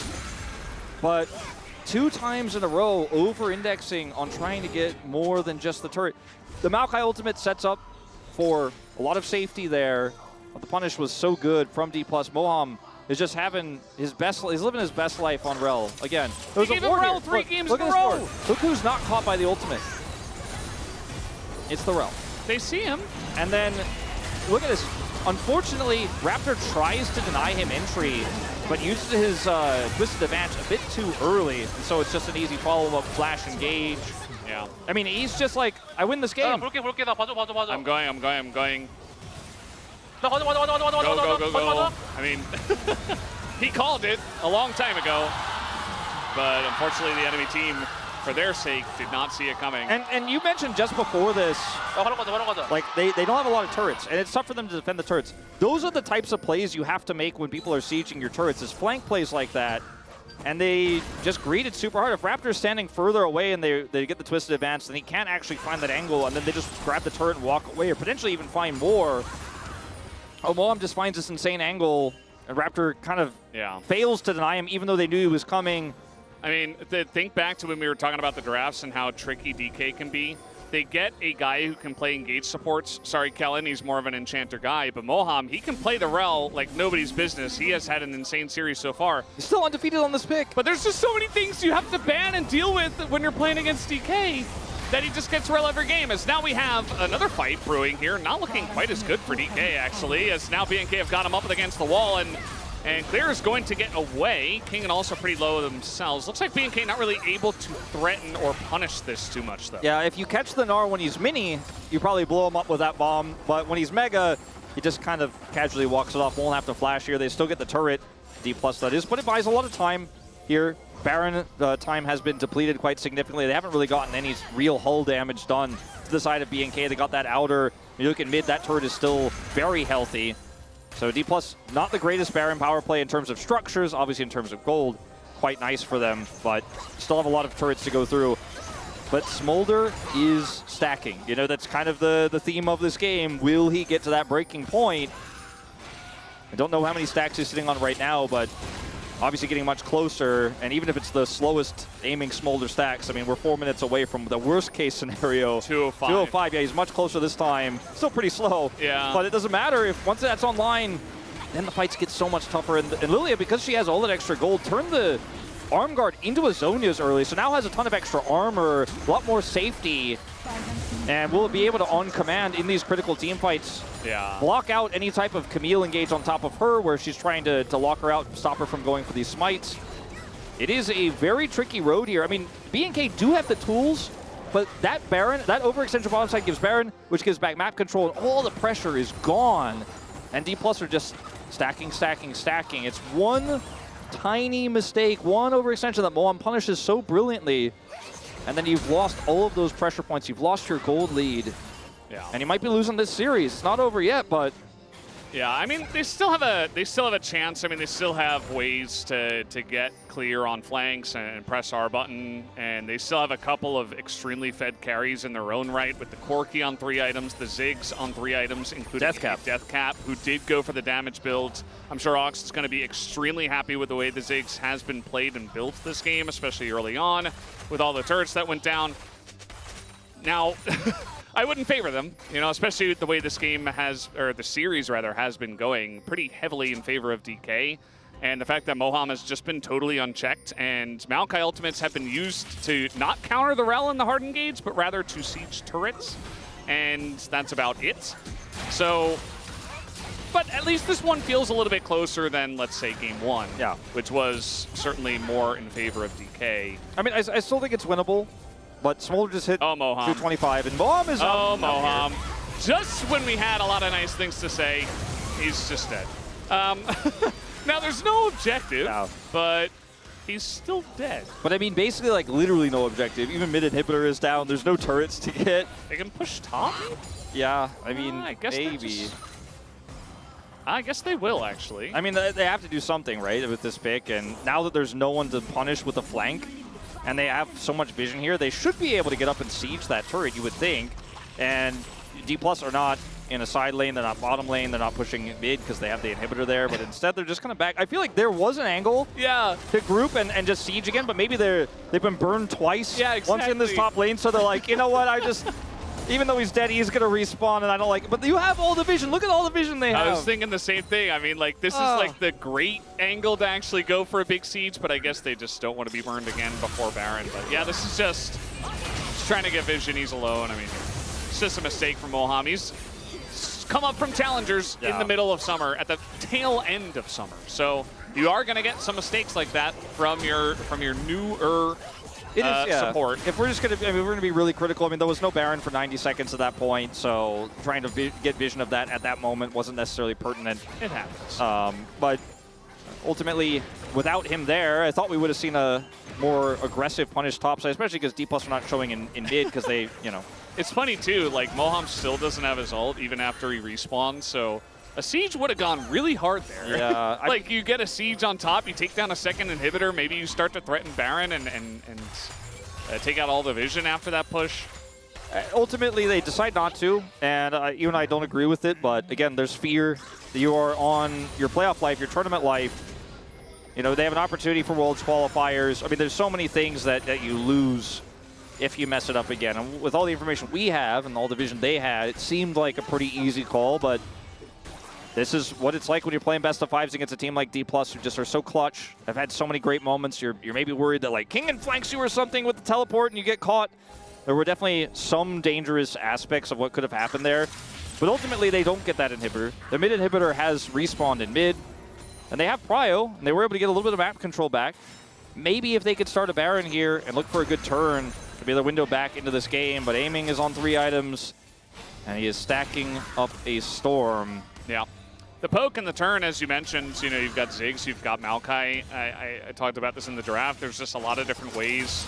But 2 times in a row, over-indexing on trying to get more than just the turret. The Maokai ultimate sets up for a lot of safety there, but the punish was so good from D+. Moham is just having his best, he's living his best life on Rel. Again, there was He a gave him ward Rel here. 3 Look, games look in at a this row. ward. Look who's not caught by the ultimate. It's the Rel. They see him. And then, look at this. Unfortunately, Raptor tries to deny him entry, but uses his Twisted Advance a bit too early, and so it's just an easy follow-up flash engage. Yeah. I mean, he's just like, I win this game. 볼게 나 봐줘. I'm going. 나 Go. I mean, he called it a long time ago, but unfortunately the enemy team, for their sake, did not see it coming. And you mentioned just before this, 바로 가자. like, they don't have a lot of turrets, and it's tough for them to defend the turrets. Those are the types of plays you have to make when people are sieging your turrets, is flank plays like that. And they just greeted super hard. If Raptor's standing further away and they get the Twisted Advance, then he can't actually find that angle, and then they just grab the turret and walk away, or potentially even find more. Moham just finds this insane angle, and Raptor kind of fails to deny him, even though they knew he was coming. I mean, think back to when we were talking about the drafts and how tricky DK can be. They get a guy who can play engage supports. Sorry, Kellen, he's more of an enchanter guy, but Moham, he can play the Rel like nobody's business. He has had an insane series so far. He's still undefeated on this pick. But there's just so many things you have to ban and deal with when you're playing against DK that he just gets Rel every game. As now we have another fight brewing here, not looking quite as good for DK, actually, as now B&K have got him up against the wall, and And Clear is going to get away. King and also pretty low themselves. Looks like BNK not really able to threaten or punish this too much, though. Yeah, if you catch the Gnar when he's mini, you probably blow him up with that bomb. But when he's mega, he just kind of casually walks it off. Won't have to flash here. They still get the turret, D+ that is. But it buys a lot of time here. Baron time has been depleted quite significantly. They haven't really gotten any real hull damage done to the side of BNK. They got that outer. You look at mid, that turret is still very healthy. So D+, not the greatest Baron power play in terms of structures, obviously in terms of gold, quite nice for them, but still have a lot of turrets to go through. But Smolder is stacking. You know, that's kind of the theme of this game. Will he get to that breaking point? I don't know how many stacks he's sitting on right now, but obviously getting much closer. And even if it's the slowest aiming Smolder stacks, I mean, we're 4 minutes away from the worst case scenario. 205. 205, yeah, he's much closer this time. Still pretty slow. Yeah. But it doesn't matter if once that's online, then the fights get so much tougher. And Lilia, because she has all that extra gold, turned the arm guard into a Zhonya's early, so now has a ton of extra armor, a lot more safety, and will be able to, on command in these critical team fights, block out any type of Camille engage on top of her where she's trying to lock her out, stop her from going for these smites. It is a very tricky road here. I mean, BNK do have the tools, but that Baron, that overextension bottom side gives Baron, which gives back map control, and all the pressure is gone. And D+ are just stacking, stacking, stacking. It's one tiny mistake, one overextension that Moam punishes so brilliantly, and then you've lost all of those pressure points. You've lost your gold lead. Yeah. And you might be losing this series. It's not over yet, but yeah, I mean, they still have a chance. I mean, they still have ways to get clear on flanks and press R button, and they still have a couple of extremely fed carries in their own right with the Corki on 3 items, the Ziggs on 3 items, including Deathcap, who did go for the damage build. I'm sure Ox is going to be extremely happy with the way the Ziggs has been played and built this game, especially early on with all the turrets that went down. Now, I wouldn't favor them, you know, especially the way this game has, or the series rather, has been going pretty heavily in favor of DK. And the fact that Moham has just been totally unchecked, and Maokai ultimates have been used to not counter the Rel and the hard engage, but rather to siege turrets. And that's about it. So, but at least this one feels a little bit closer than, let's say, game 1. Yeah. Which was certainly more in favor of DK. I mean, I still think it's winnable. But Smolder just hit 225, and Moham is up. Moham. Just when we had a lot of nice things to say, he's just dead. Now, there's no objective, but he's still dead. But I mean, basically, like, literally no objective. Even mid inhibitor is down. There's no turrets to get. They can push top? Yeah, I mean, I guess maybe. I guess they will, actually. I mean, they have to do something, right, with this pick. And now that there's no one to punish with a flank, and they have so much vision here, they should be able to get up and siege that turret, you would think. And D+ are not in a side lane, they're not bottom lane, they're not pushing mid because they have the inhibitor there, but instead they're just kind of back. I feel like there was an angle to group and just siege again, but maybe they've been burned twice once in this top lane, so they're like, you know what, even though he's dead, he's going to respawn, and I don't like it. But you have all the vision. Look at all the vision they have. I was thinking the same thing. I mean, like, this is like the great angle to actually go for a big siege, but I guess they just don't want to be burned again before Baron. But yeah, this is just trying to get vision. He's alone. I mean, it's just a mistake from Moham. He's come up from challengers in the middle of summer, at the tail end of summer. So you are going to get some mistakes like that from your newer support. If we're just going to, I mean, we're going to be really critical. I mean, there was no Baron for 90 seconds at that point, so trying to get vision of that at that moment wasn't necessarily pertinent. It happens. But ultimately, without him there, I thought we would have seen a more aggressive punish topside, especially because D+ are not showing in mid because they, you know. It's funny, too. Like, Moham still doesn't have his ult even after he respawns, so a siege would have gone really hard there. Yeah. Like, you get a siege on top, you take down a second inhibitor, maybe you start to threaten Baron and take out all the vision after that push. Ultimately, they decide not to, and you and I don't agree with it, but again, there's fear. You are on your playoff life, your tournament life. You know, they have an opportunity for Worlds qualifiers. I mean, there's so many things that you lose if you mess it up again. And with all the information we have and all the vision they had, it seemed like a pretty easy call, but this is what it's like when you're playing best of fives against a team like D+, who just are so clutch. Have had so many great moments. You're maybe worried that, like, King flanks you or something with the teleport and you get caught. There were definitely some dangerous aspects of what could have happened there. But ultimately, they don't get that inhibitor. The mid inhibitor has respawned in mid. And they have Prio, and they were able to get a little bit of map control back. Maybe if they could start a Baron here and look for a good turn to be the window back into this game, but aiming is on 3 items, and he is stacking up a Storm. Yeah. The poke and the turn, as you mentioned, you know, you've got Ziggs, you've got Maokai. I talked about this in the draft. There's just a lot of different ways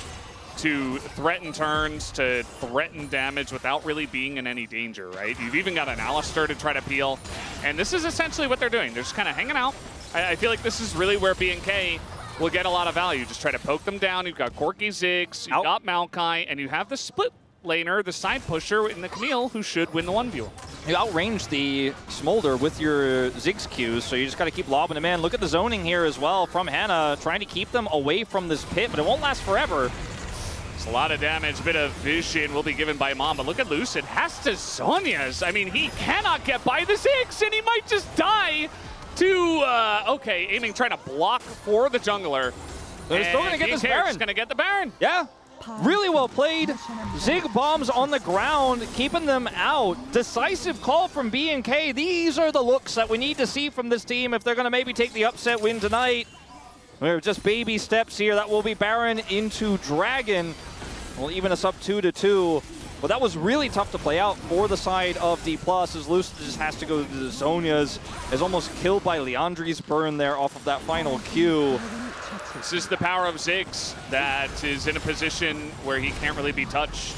to threaten turns, to threaten damage without really being in any danger, right? You've even got an Alistar to try to peel, and this is essentially what they're doing. They're just kind of hanging out. I feel like this is really where BNK will get a lot of value. Just try to poke them down. You've got Corki Ziggs, you've got Maokai, and you have the split laner, the side pusher in the Camille, who should win the 1v1. You outrange the Smolder with your Ziggs Qs, so you just got to keep lobbing them in. Look at the zoning here as well from Hannah, trying to keep them away from this pit, but it won't last forever. It's a lot of damage, a bit of vision will be given by Mom, but look at Lucid, has to Zhonya's. I mean, he cannot get by the Ziggs, and he might just die to, okay, aiming, trying to block for the jungler. They're still going to get this Baron. He's going to get the Baron. Yeah. Really well played. Zig bombs on the ground, keeping them out. Decisive call from BNK. These are the looks that we need to see from this team if they're going to maybe take the upset win tonight. We're just baby steps here. That will be Baron into Dragon. Will even us up 2-2. But that was really tough to play out for the side of D+, as Lucid just has to go to the Zhonya's. Is almost killed by Leandri's burn there off of that final Q. This is the power of Ziggs that is in a position where he can't really be touched.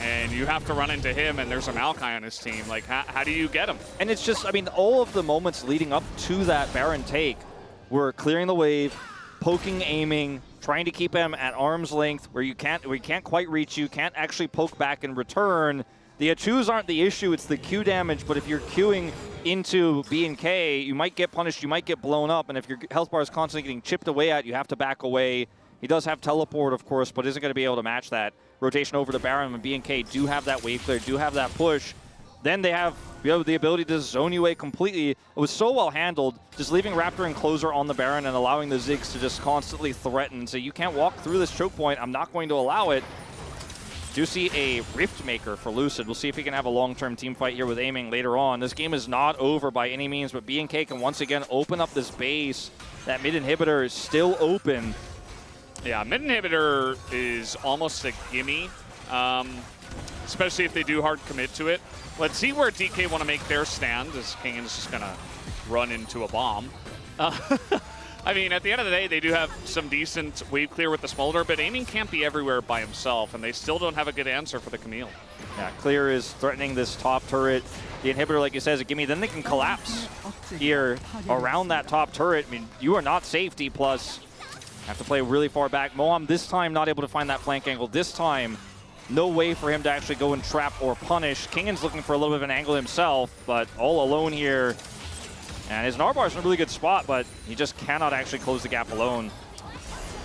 And you have to run into him, and there's a Maokai on his team. Like, how do you get him? And it's just, I mean, all of the moments leading up to that Baron take were clearing the wave, poking, aiming, trying to keep him at arm's length where you can't quite reach you, can't actually poke back in return. The Achus aren't the issue, it's the Q damage, but if you're queuing into BNK, you might get punished, you might get blown up, and if your health bar is constantly getting chipped away at, you have to back away. He does have teleport, of course, but isn't going to be able to match that. Rotation over to Baron, and BNK do have that wave clear, do have that push. Then they have the ability to zone you away completely. It was so well handled, just leaving Raptor and Closer on the Baron and allowing the Ziggs to just constantly threaten. So you can't walk through this choke point. I'm not going to allow it. Do see a Rift Maker for Lucid. We'll see if he can have a long-term team fight here with aiming later on. This game is not over by any means, but BNK can once again open up this base. That mid inhibitor is still open. Yeah, mid inhibitor is almost a gimme, especially if they do hard commit to it. Let's see where DK want to make their stand, as Kingan's just going to run into a bomb. I mean, at the end of the day, they do have some decent wave clear with the Smolder, but aiming can't be everywhere by himself, and they still don't have a good answer for the Camille. Yeah, clear is threatening this top turret. The inhibitor, like you said, is a gimme. Then they can collapse here around that top turret. I mean, you are not safe, D+. Have to play really far back. Moam this time not able to find that flank angle. This time, no way for him to actually go and trap or punish. Kingan's looking for a little bit of an angle himself, but all alone here. And his Narbar's in a really good spot, but he just cannot actually close the gap alone.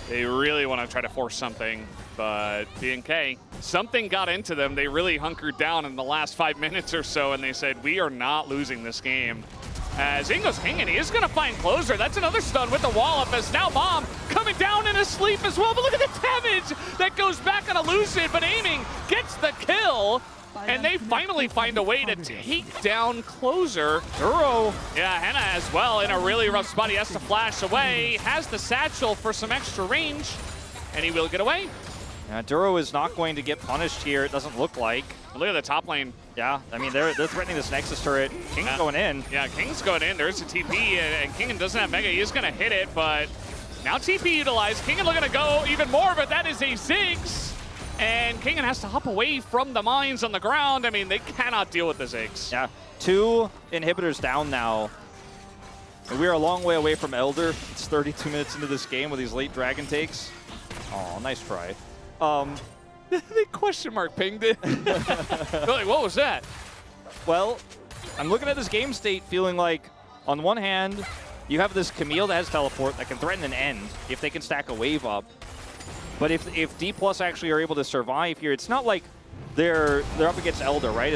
They really want to try to force something, but BNK, something got into them. They really hunkered down in the last 5 minutes or so, and they said, we are not losing this game. As in goes Kingan, he is going to find Closer. That's another stun with the wallop, as now Mom coming down in his sleep as well. But look at the damage that goes back on a Lucid, but aiming gets the kill. And they finally find a way to take down Closer. Duro. Yeah, Hannah as well in a really rough spot. He has to flash away, has the satchel for some extra range, and he will get away. Yeah, Duro is not going to get punished here, it doesn't look like. Look at the top lane. Yeah, I mean, they're threatening this Nexus turret. King's going in. Yeah, King's going in. There's a TP, and Kingan doesn't have Mega. He is going to hit it, but now TP utilized. Kingan looking to go even more, but that is a Ziggs. And Kingan has to hop away from the mines on the ground. I mean, they cannot deal with the Ziggs. Yeah, 2 inhibitors down now. We are a long way away from Elder. It's 32 minutes into this game with these late Dragon takes. Oh, nice try. They question mark pinged it. Like, what was that? Well, I'm looking at this game state feeling like, on one hand, you have this Camille that has teleport that can threaten an end if they can stack a wave up. But if D+ actually are able to survive here, it's not like they're up against Elder, right?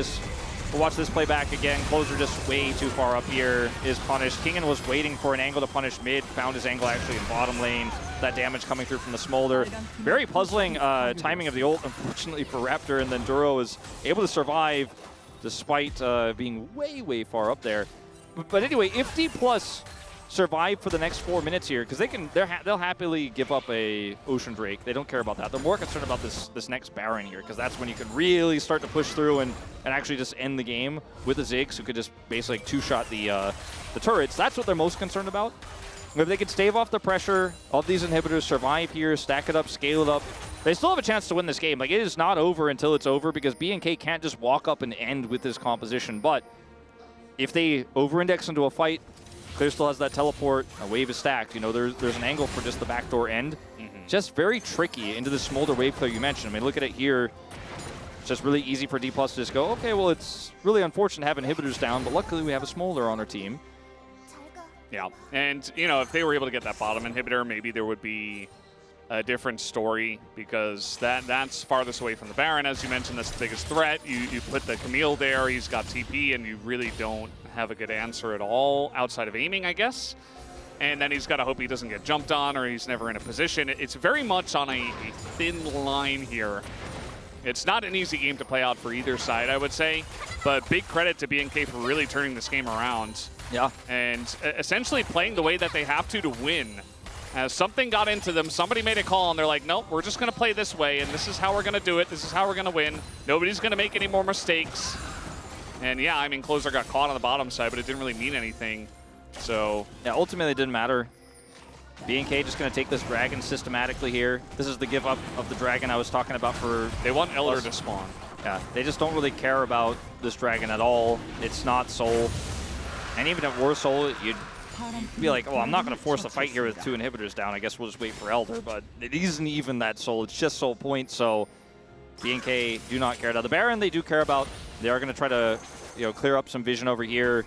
We'll watch this play back again. Closer just way too far up here is punished. Kingan was waiting for an angle to punish mid, found his angle actually in bottom lane. That damage coming through from the Smolder. Very puzzling timing of the ult, unfortunately, for Raptor, and then Duro is able to survive despite being way, way far up there. But anyway, if D+ survive for the next 4 minutes here, because they'll happily give up a Ocean Drake. They don't care about that. They're more concerned about this next Baron here, because that's when you can really start to push through and actually just end the game with the Ziggs, who could just basically like, two-shot the turrets. That's what they're most concerned about. If they could stave off the pressure of these inhibitors, survive here, stack it up, scale it up, they still have a chance to win this game. Like, it is not over until it's over, because BNK can't just walk up and end with this composition. But if they over-index into a fight, Clear still has that teleport, a wave is stacked. You know, there's an angle for just the backdoor end. Just very tricky into the smolder wave clear you mentioned. I mean, look at it here. It's just really easy for D+ to just go, okay, well, it's really unfortunate to have inhibitors down, but luckily we have a smolder on our team. Yeah, and, you know, if they were able to get that bottom inhibitor, maybe there would be a different story, because that's farthest away from the Baron. As you mentioned, that's the biggest threat. You put the Camille there, he's got TP, and you really don't have a good answer at all outside of aiming, I guess. And then he's got to hope he doesn't get jumped on or he's never in a position. It's very much on a thin line here. It's not an easy game to play out for either side, I would say, but big credit to BNK for really turning this game around. Yeah. And essentially playing the way that they have to win. As something got into them, somebody made a call, and they're like, nope, we're just going to play this way, and this is how we're going to do it. This is how we're going to win. Nobody's going to make any more mistakes. And yeah, I mean, Closer got caught on the bottom side, but it didn't really mean anything. So yeah, ultimately it didn't matter. BNK just going to take this dragon systematically here. This is the give up of the dragon I was talking about for... They want Elder to spawn. Yeah, they just don't really care about this dragon at all. It's not Soul. And even if it were Soul, you'd be like, well, I'm not going to force a fight here with 2 inhibitors down. I guess we'll just wait for Elder. But it isn't even that Soul. It's just Soul point. So BNK do not care. Now, the Baron they do care about. They are going to try to, you know, clear up some vision over here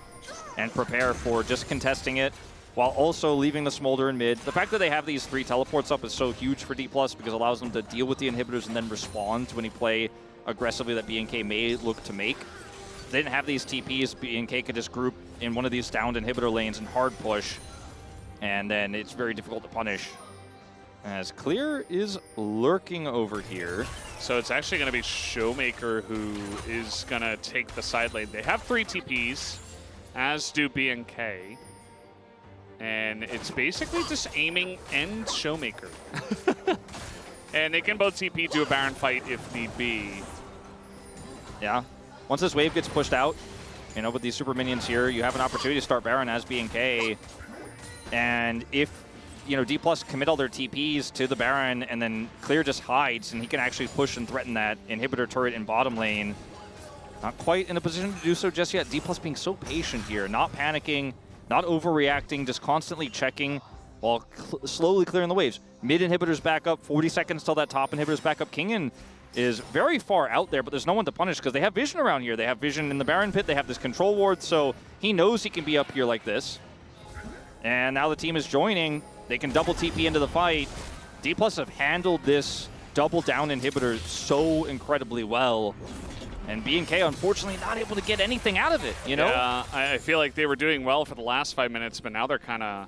and prepare for just contesting it, while also leaving the Smolder in mid. The fact that they have these 3 teleports up is so huge for D+, because it allows them to deal with the inhibitors and then respond to any play aggressively that BNK may look to make. If they didn't have these TPs, BNK could just group in one of these downed inhibitor lanes and hard push, and then it's very difficult to punish. As Clear is lurking over here. So it's actually going to be Showmaker who is going to take the side lane. They have 3 TPs, as do BNK. And it's basically just aiming and Showmaker. And they can both TP to a Baron fight if need be. Yeah. Once this wave gets pushed out, you know, with these super minions here, you have an opportunity to start Baron as BNK. And if, you know, D+ commit all their TPs to the Baron and then Clear just hides and he can actually push and threaten that inhibitor turret in bottom lane. Not quite in a position to do so just yet. D+ being so patient here, not panicking, not overreacting, just constantly checking while slowly clearing the waves. Mid inhibitors back up, 40 seconds till that top inhibitors back up. Kingen is very far out there, but there's no one to punish because they have vision around here. They have vision in the Baron pit, they have this control ward, so he knows he can be up here like this. And now the team is joining. They can double TP into the fight. D+ have handled this double down inhibitor so incredibly well. And BNK, unfortunately, not able to get anything out of it, you know? Yeah, I feel like they were doing well for the last 5 minutes, but now they're kind of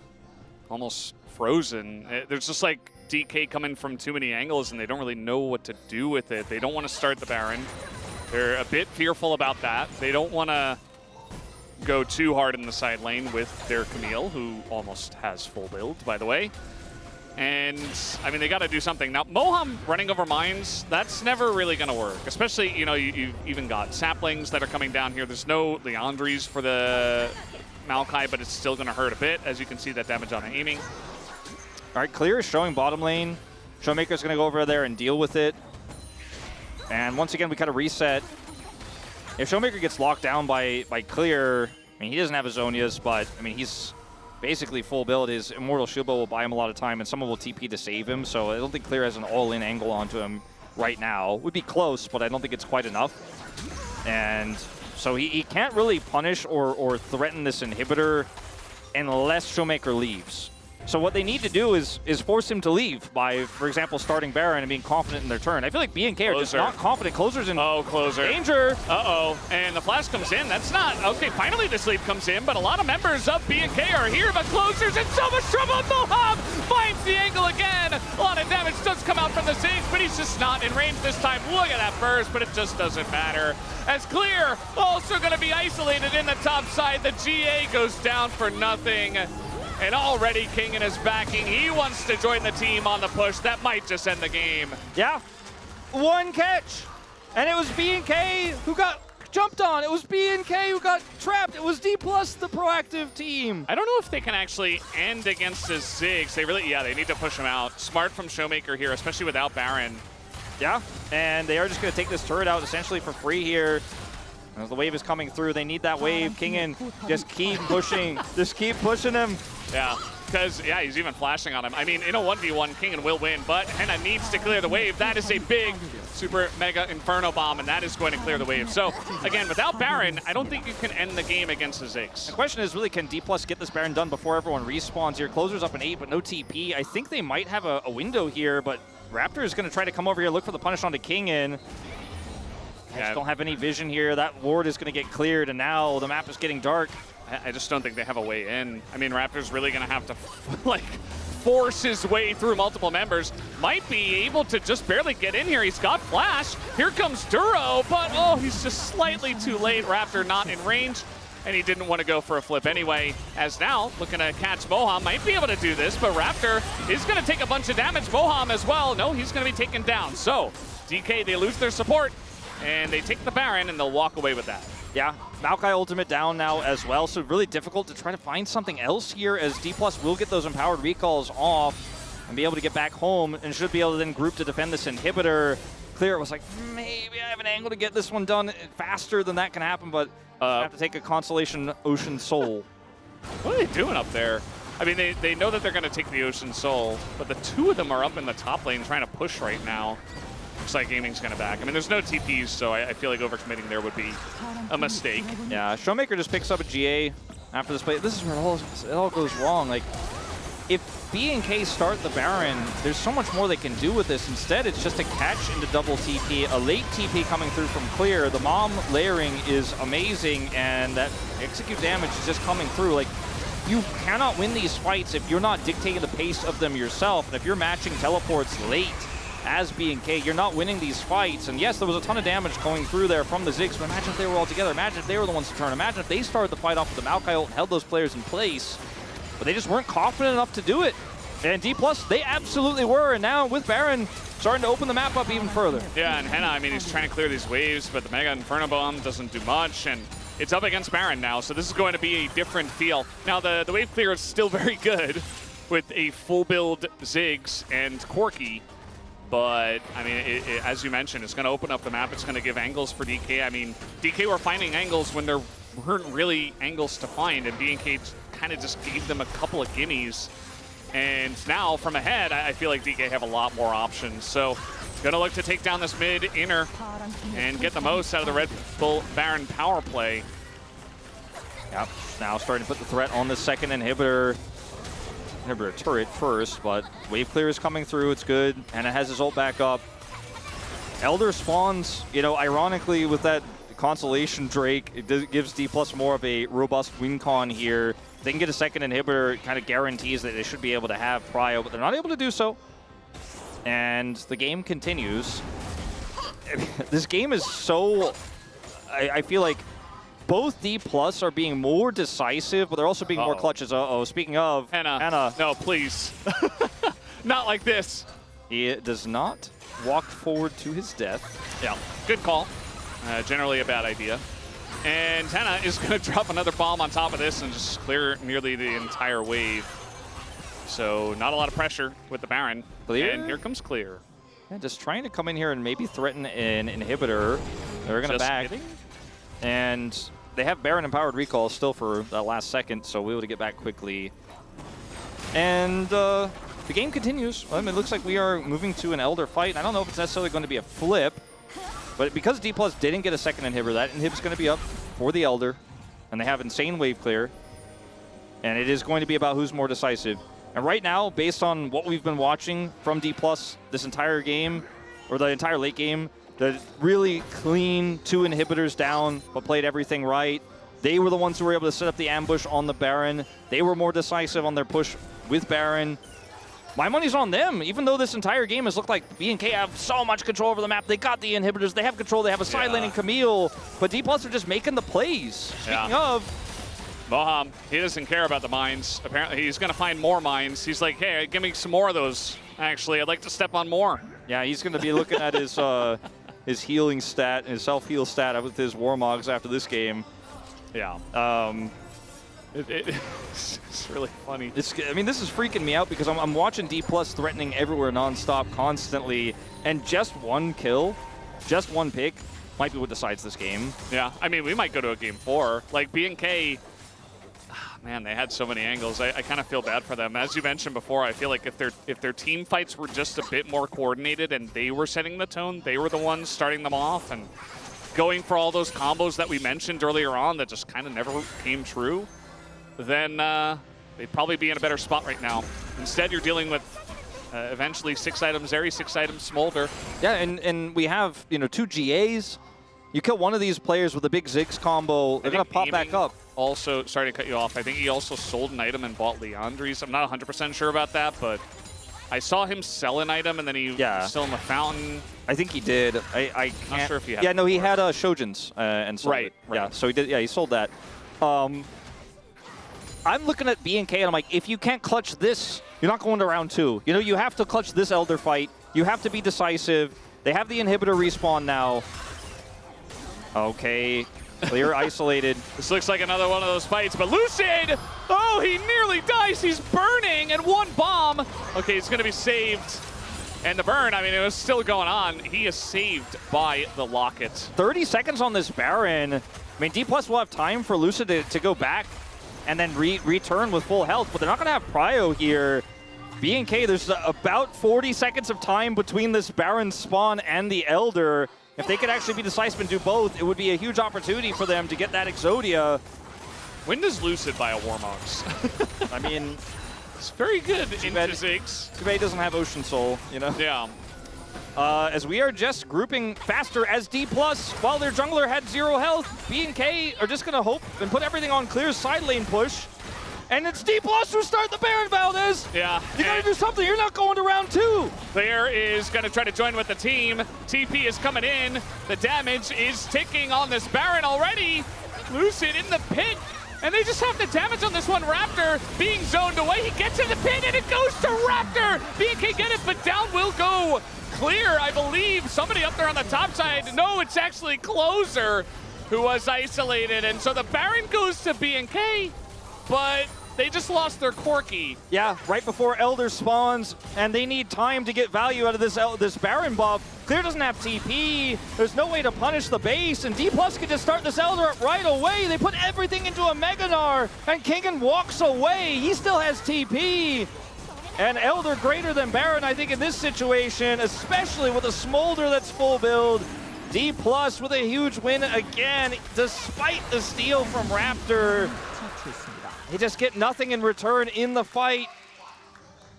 almost frozen. There's just like DK coming from too many angles, and they don't really know what to do with it. They don't want to start the Baron. They're a bit fearful about that. They don't want to go too hard in the side lane with their Camille, who almost has full build, by the way. And, I mean, they got to do something. Now, Moham running over mines, that's never really going to work. Especially, you know, you've even got saplings that are coming down here. There's no Leandries for the Maokai, but it's still going to hurt a bit. As you can see, that damage on the aiming. All right, Clear is showing bottom lane. Showmaker's going to go over there and deal with it. And once again, we kind of reset. If Showmaker gets locked down by Clear, I mean, he doesn't have his Zonias, but, I mean, he's basically full build. His Immortal Shield Bow will buy him a lot of time, and someone will TP to save him, so I don't think Clear has an all-in angle onto him right now. Would be close, but I don't think it's quite enough. And so he can't really punish or threaten this inhibitor unless Showmaker leaves. So what they need to do is force him to leave by, for example, starting Baron and being confident in their turn. I feel like BNK are just not confident. Closer's in danger. Uh-oh. And the flash comes in. That's not... Okay, finally the sleep comes in, but a lot of members of BNK are here, but Closer's in so much trouble. Moham finds the angle again. A lot of damage does come out from the Ziggs, but he's just not in range this time. Look at that burst, but it just doesn't matter. As Clear also going to be isolated in the top side. The GA goes down for nothing. And already Kingen is backing. He wants to join the team on the push. That might just end the game. Yeah, one catch. And it was BNK who got jumped on. It was BNK who got trapped. It was D+, the proactive team. I don't know if they can actually end against the Ziggs. They really, yeah, they need to push him out. Smart from Showmaker here, especially without Baron. Yeah, and they are just going to take this turret out essentially for free here. As the wave is coming through, they need that wave. Kingen, just keep pushing. Just keep pushing him. Yeah, because, yeah, he's even flashing on him. I mean, in a 1v1, Kingen will win, but Henna needs to clear the wave. That is a big super mega Inferno bomb, and that is going to clear the wave. So, again, without Baron, I don't think you can end the game against the Ziggs. The question is really, can D+ get this Baron done before everyone respawns here? Closer's up in 8, but no TP. I think they might have a window here, but Raptor is going to try to come over here, look for the punish onto Kingen. I just don't have any vision here. That ward is going to get cleared, and now the map is getting dark. I just don't think they have a way in. I mean, Raptor's really going to have to, like, force his way through multiple members. Might be able to just barely get in here. He's got Flash. Here comes Duro, but, oh, he's just slightly too late. Raptor not in range, and he didn't want to go for a flip anyway. As now, looking to catch Boham. Might be able to do this, but Raptor is going to take a bunch of damage. Boham as well. No, he's going to be taken down. So, DK, they lose their support, and they take the Baron, and they'll walk away with that. Yeah, Maokai ultimate down now as well, so really difficult to try to find something else here as D+ will get those empowered recalls off and be able to get back home and should be able to then group to defend this inhibitor. Clear was like, maybe I have an angle to get this one done faster than that can happen, but I have to take a Constellation Ocean Soul. What are they doing up there? I mean, they know that they're going to take the Ocean Soul, but the two of them are up in the top lane trying to push right now. Looks like Gaming's going to back. I mean, there's no TPs, so I feel like overcommitting there would be a mistake. Yeah, Showmaker just picks up a GA after this play. This is where it all goes wrong. Like, if B&K start the Baron, there's so much more they can do with this. Instead, it's just a catch into double TP, a late TP coming through from Clear. The Mom layering is amazing, and that execute damage is just coming through. Like, you cannot win these fights if you're not dictating the pace of them yourself, and if you're matching teleports late as B&K, you're not winning these fights. And yes, there was a ton of damage going through there from the Ziggs, but imagine if they were all together. Imagine if they were the ones to turn. Imagine if they started the fight off with the Maokai ult and held those players in place, but they just weren't confident enough to do it. And D+, they absolutely were, and now with Baron starting to open the map up even further. Yeah, and Henna, I mean, he's trying to clear these waves, but the Mega Inferno Bomb doesn't do much, and it's up against Baron now, so this is going to be a different feel. Now, the wave clear is still very good with a full build Ziggs and Corki, but, I mean, as you mentioned, it's going to open up the map. It's going to give angles for DK. I mean, DK were finding angles when there weren't really angles to find, and BNK kind of just gave them a couple of gimmies. And now, from ahead, I feel like DK have a lot more options. So, going to look to take down this mid inner and get the most out of the Red Bull Baron power play. Yep, now starting to put the threat on the second inhibitor turret first, but wave clear is coming through. It's good, and it has his ult back up. Elder spawns, you know, ironically with that Constellation Drake, it gives D+ more of a robust win con here. If they can get a second inhibitor, it kind of guarantees that they should be able to have prio, but they're not able to do so. And the game continues. This game is so, I feel like both D+ are being more decisive, but they're also being more clutches. Speaking of, Henna. No, please. Not like this. He does not walk forward to his death. Yeah, good call. Generally a bad idea. And Henna is going to drop another bomb on top of this and just clear nearly the entire wave. So not a lot of pressure with the Baron. Clear. And here comes Clear. Yeah, just trying to come in here and maybe threaten an inhibitor. They're going to back. Kidding? And they have Baron empowered recall still for that last second, so we'll be able to get back quickly. And the game continues. I mean, it looks like we are moving to an Elder fight. I don't know if it's necessarily going to be a flip, but because D+ didn't get a second inhibitor, that inhib's going to be up for the Elder, and they have insane wave clear. And it is going to be about who's more decisive. And right now, based on what we've been watching from D+ this entire game, or the entire late game, the really clean 2 inhibitors down, but played everything right. They were the ones who were able to set up the ambush on the Baron. They were more decisive on their push with Baron. My money's on them, even though this entire game has looked like B&K have so much control over the map. They got the inhibitors, they have control, they have a side lane in Camille, but D+ are just making the plays. Speaking of, Moham, he doesn't care about the mines. Apparently, he's going to find more mines. He's like, hey, give me some more of those. Actually, I'd like to step on more. Yeah, he's going to be looking at his healing stat, his self-heal stat with his Warmogs after this game. Yeah. It's really funny. I mean, this is freaking me out because I'm watching D+ threatening everywhere nonstop, constantly, and just one kill, just one pick, might be what decides this game. Yeah, I mean, we might go to a game 4. Like, BNK, man, they had so many angles. I kind of feel bad for them. As you mentioned before, I feel like if their team fights were just a bit more coordinated and they were setting the tone, they were the ones starting them off and going for all those combos that we mentioned earlier on that just kind of never came true, then they'd probably be in a better spot right now. Instead, you're dealing with eventually 6 items Zeri, 6 items Smolder. Yeah, and we have, you know, 2 GAs. You kill one of these players with a big Ziggs combo, they're going to pop back up. Also, sorry to cut you off, I think he also sold an item and bought Leandri's. I'm not 100% sure about that, but I saw him sell an item and then he was still in the fountain. I think he did. I can't. Not sure if he had. Yeah, no, he had Shojin's and sold it. Right. Yeah, so he did. Yeah, he sold that. I'm looking at BNK and I'm like, if you can't clutch this, you're not going to round 2. You know, you have to clutch this Elder fight. You have to be decisive. They have the inhibitor respawn now. Okay, clear isolated. This looks like another one of those fights, but Lucid! Oh, he nearly dies. He's burning, and 1 bomb. Okay, he's going to be saved. And the burn, I mean, it was still going on. He is saved by the Locket. 30 seconds on this Baron. I mean, D+ will have time for Lucid to go back and then return with full health, but they're not going to have Prio here. BNK, there's about 40 seconds of time between this Baron spawn and the Elder. If they could actually be decisive and do both, it would be a huge opportunity for them to get that Exodia. When does Lucid buy a Warmogs? I mean, it's very good into Ziggs. Too bad he doesn't have Ocean Soul, you know? Yeah. As we are just grouping faster as D+, while their jungler had 0 health, BNK are just going to hope and put everything on Clear's side lane push. And it's D+ who start the Baron, Valdez. Yeah. You gotta do something. You're not going to round 2. Clear is going to try to join with the team. TP is coming in. The damage is ticking on this Baron already. Lucid in the pit. And they just have the damage on this one. Raptor being zoned away. He gets in the pit and it goes to Raptor. BNK get it, but down will go Clear, I believe. Somebody up there on the top side. No, it's actually Closer who was isolated. And so the Baron goes to BNK. But they just lost their Corki. Yeah, right before Elder spawns, and they need time to get value out of this Baron buff. Clear doesn't have TP. There's no way to punish the base, and D+ can just start this Elder up right away. They put everything into a Meganar, and Kingan walks away. He still has TP. And Elder greater than Baron, I think, in this situation, especially with a Smolder that's full build. D+ with a huge win again, despite the steal from Raptor. They just get nothing in return in the fight.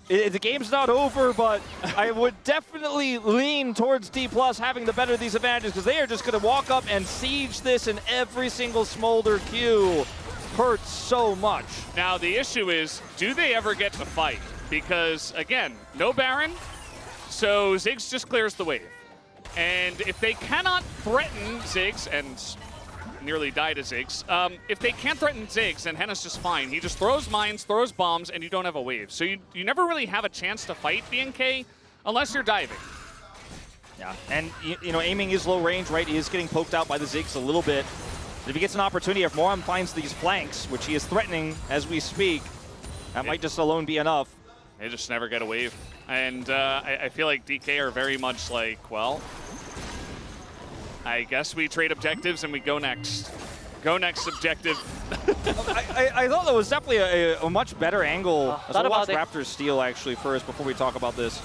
The game's not over, but I would definitely lean towards D+ having the better of these advantages because they are just going to walk up and siege this, and every single Smolder Q hurts so much. Now, the issue is, do they ever get to fight? Because, again, no Baron, so Ziggs just clears the wave. And if they cannot threaten Ziggs, and nearly die to Ziggs. If they can't threaten Ziggs, then Henna's just fine. He just throws mines, throws bombs, and you don't have a wave. So you never really have a chance to fight BNK unless you're diving. Yeah, and you know, aiming is low range, right? He is getting poked out by the Ziggs a little bit. But if he gets an opportunity, if Moram finds these flanks, which he is threatening as we speak, that might just alone be enough. They just never get a wave. And I feel like DK are very much like, well, I guess we trade objectives and we go next. Go next objective. I thought that was definitely a much better angle. Let's watch it. Raptors steal actually first before we talk about this.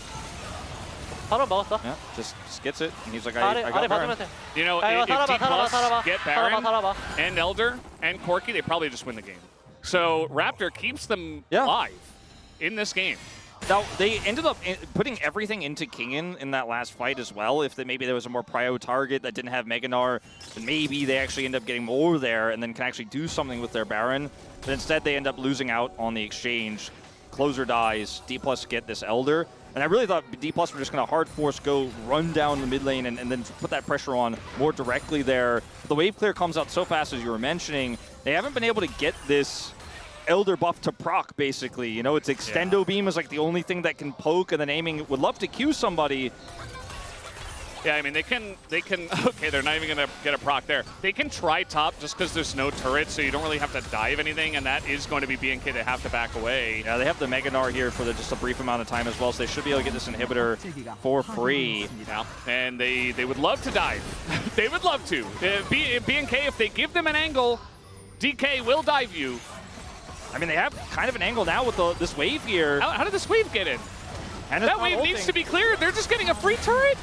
Yeah, just gets it. And he's like, I got Baron. You know, if D+ get Baron and Elder and Corki, they probably just win the game. So Raptor keeps them alive in this game. Now, they ended up putting everything into Kingan in that last fight as well. If maybe there was a more prio target that didn't have Meganar, then maybe they actually end up getting more there and then can actually do something with their Baron. But instead, they end up losing out on the exchange. closer dies, D+ get this Elder. And I really thought D+ were just going to hard force go run down the mid lane and then put that pressure on more directly there. The wave clear comes out so fast, as you were mentioning. They haven't been able to get this Elder buff to proc, basically. You know, it's Extendo Beam is like the only thing that can poke, and then aiming would love to Q somebody. Yeah, I mean, they can, okay, they're not even going to get a proc there. They can try top just because there's no turret, so you don't really have to dive anything, and that is going to be BNK. They have to back away. Yeah, they have the Mega Gnar here for just a brief amount of time as well, so they should be able to get this inhibitor for free. Yeah, and they would love to dive. They would love to. BNK, if they give them an angle, DK will dive you. I mean, they have kind of an angle now with this wave here. How did this wave get in? And that wave needs to be cleared. They're just getting a free turret.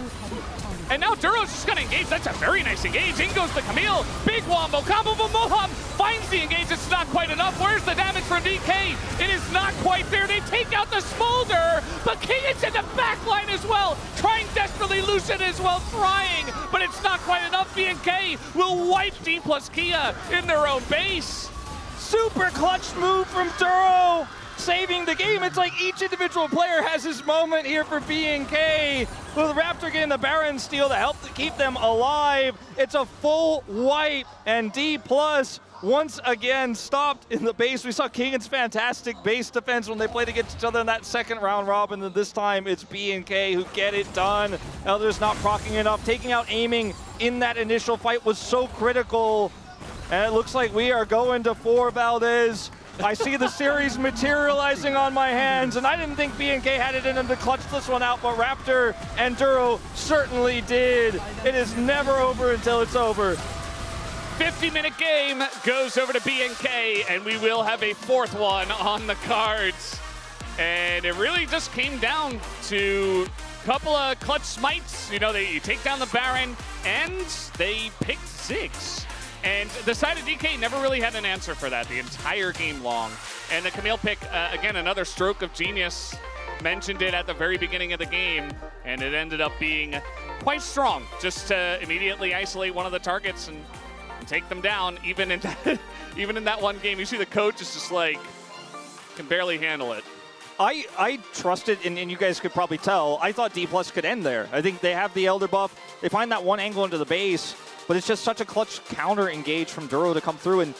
And now Duro's just going to engage. That's a very nice engage. In goes the Camille. Big wombo combo, but Moham finds the engage. It's not quite enough. Where's the damage from DK? It is not quite there. They take out the Smolder, but King is in the back line as well, trying desperately. Lucid as well, trying, but it's not quite enough. BNK will wipe D+ Kia in their own base. Super clutch move from Duro, saving the game. It's like each individual player has his moment here for BNK. With Raptor getting the Baron steal to help to keep them alive. It's a full wipe, and D+ once again stopped in the base. We saw Keegan's fantastic base defense when they played against each other in that second round robin, and this time it's BNK who get it done. Elder's not proccing enough. Taking out aiming in that initial fight was so critical. And it looks like we are going to 4, Valdez. I see the series materializing on my hands, and I didn't think BNK had it in them to clutch this one out, but Raptor and Duro certainly did. It is never over until it's over. 50-minute game goes over to BNK, and we will have a 4th one on the cards. And it really just came down to a couple of clutch smites. You know, you take down the Baron, and they picked Ziggs. And the side of DK never really had an answer for that the entire game long. And the Camille pick, again, another stroke of genius. Mentioned it at the very beginning of the game, and it ended up being quite strong. Just to immediately isolate one of the targets and take them down. Even in that one game, you see the coach is just like, can barely handle it. I trusted, and you guys could probably tell, I thought D+ could end there. I think they have the Elder buff. They find that one angle into the base, but it's just such a clutch counter engage from Duro to come through. And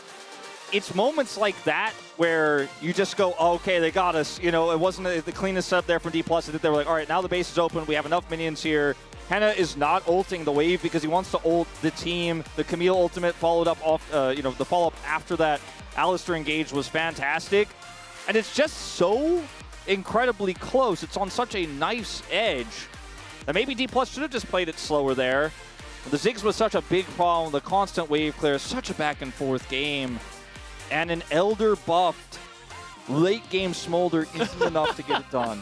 it's moments like that where you just go, oh, okay, they got us. You know, it wasn't the cleanest setup there from D+. I think they were like, all right, now the base is open. We have enough minions here. Henna is not ulting the wave because he wants to ult the team. The Camille ultimate followed up off, the follow-up after that Alistar engage was fantastic. And it's just so incredibly close. It's on such a nice edge that maybe D+ should have just played it slower there. The Ziggs was such a big problem. The constant wave clear, such a back and forth game. And an Elder buffed late game Smolder isn't enough to get it done.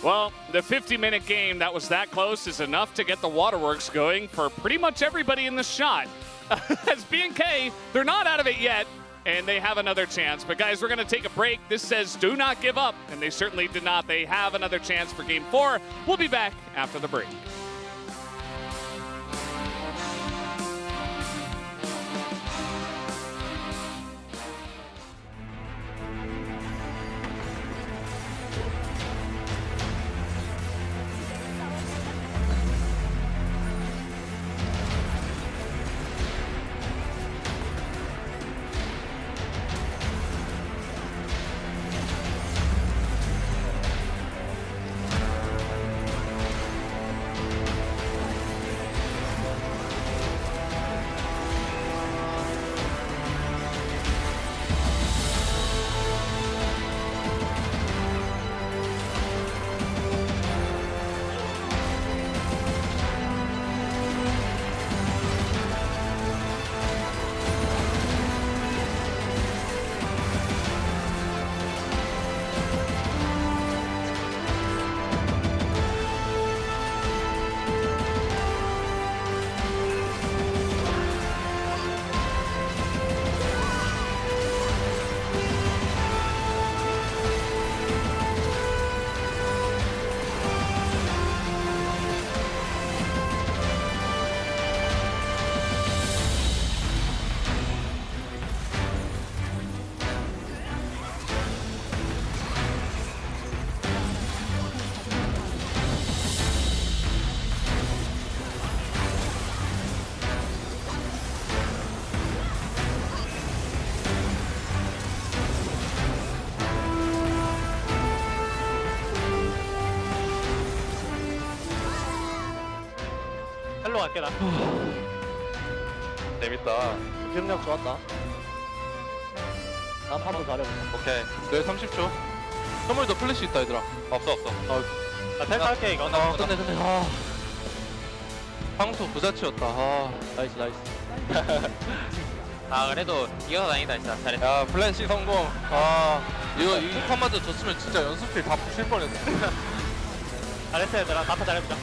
Well, the 50-minute game that was that close is enough to get the waterworks going for pretty much everybody in the shot. As BNK, they're not out of it yet, and they have another chance. But guys, we're going to take a break. This says do not give up, and they certainly did not. They have another chance for Game 4. We'll be back after the break. 홀로 갈게 나. 재밌다. 기억력 좋았다. 난 한번 잘해보자. 오케이. 네 30초. 선물도 플래시 있다 얘들아. 없어. 나 텔 할게 이거. 근데 황소 부자치였다. 나이스. 아 그래도 이겨서 다행이다 진짜 잘했어. 야 플랜시 성공. 이거 이 판마저 졌으면 진짜 연습실 다 부실 뻔했네. 잘했어 얘들아. 나타 잘해보자.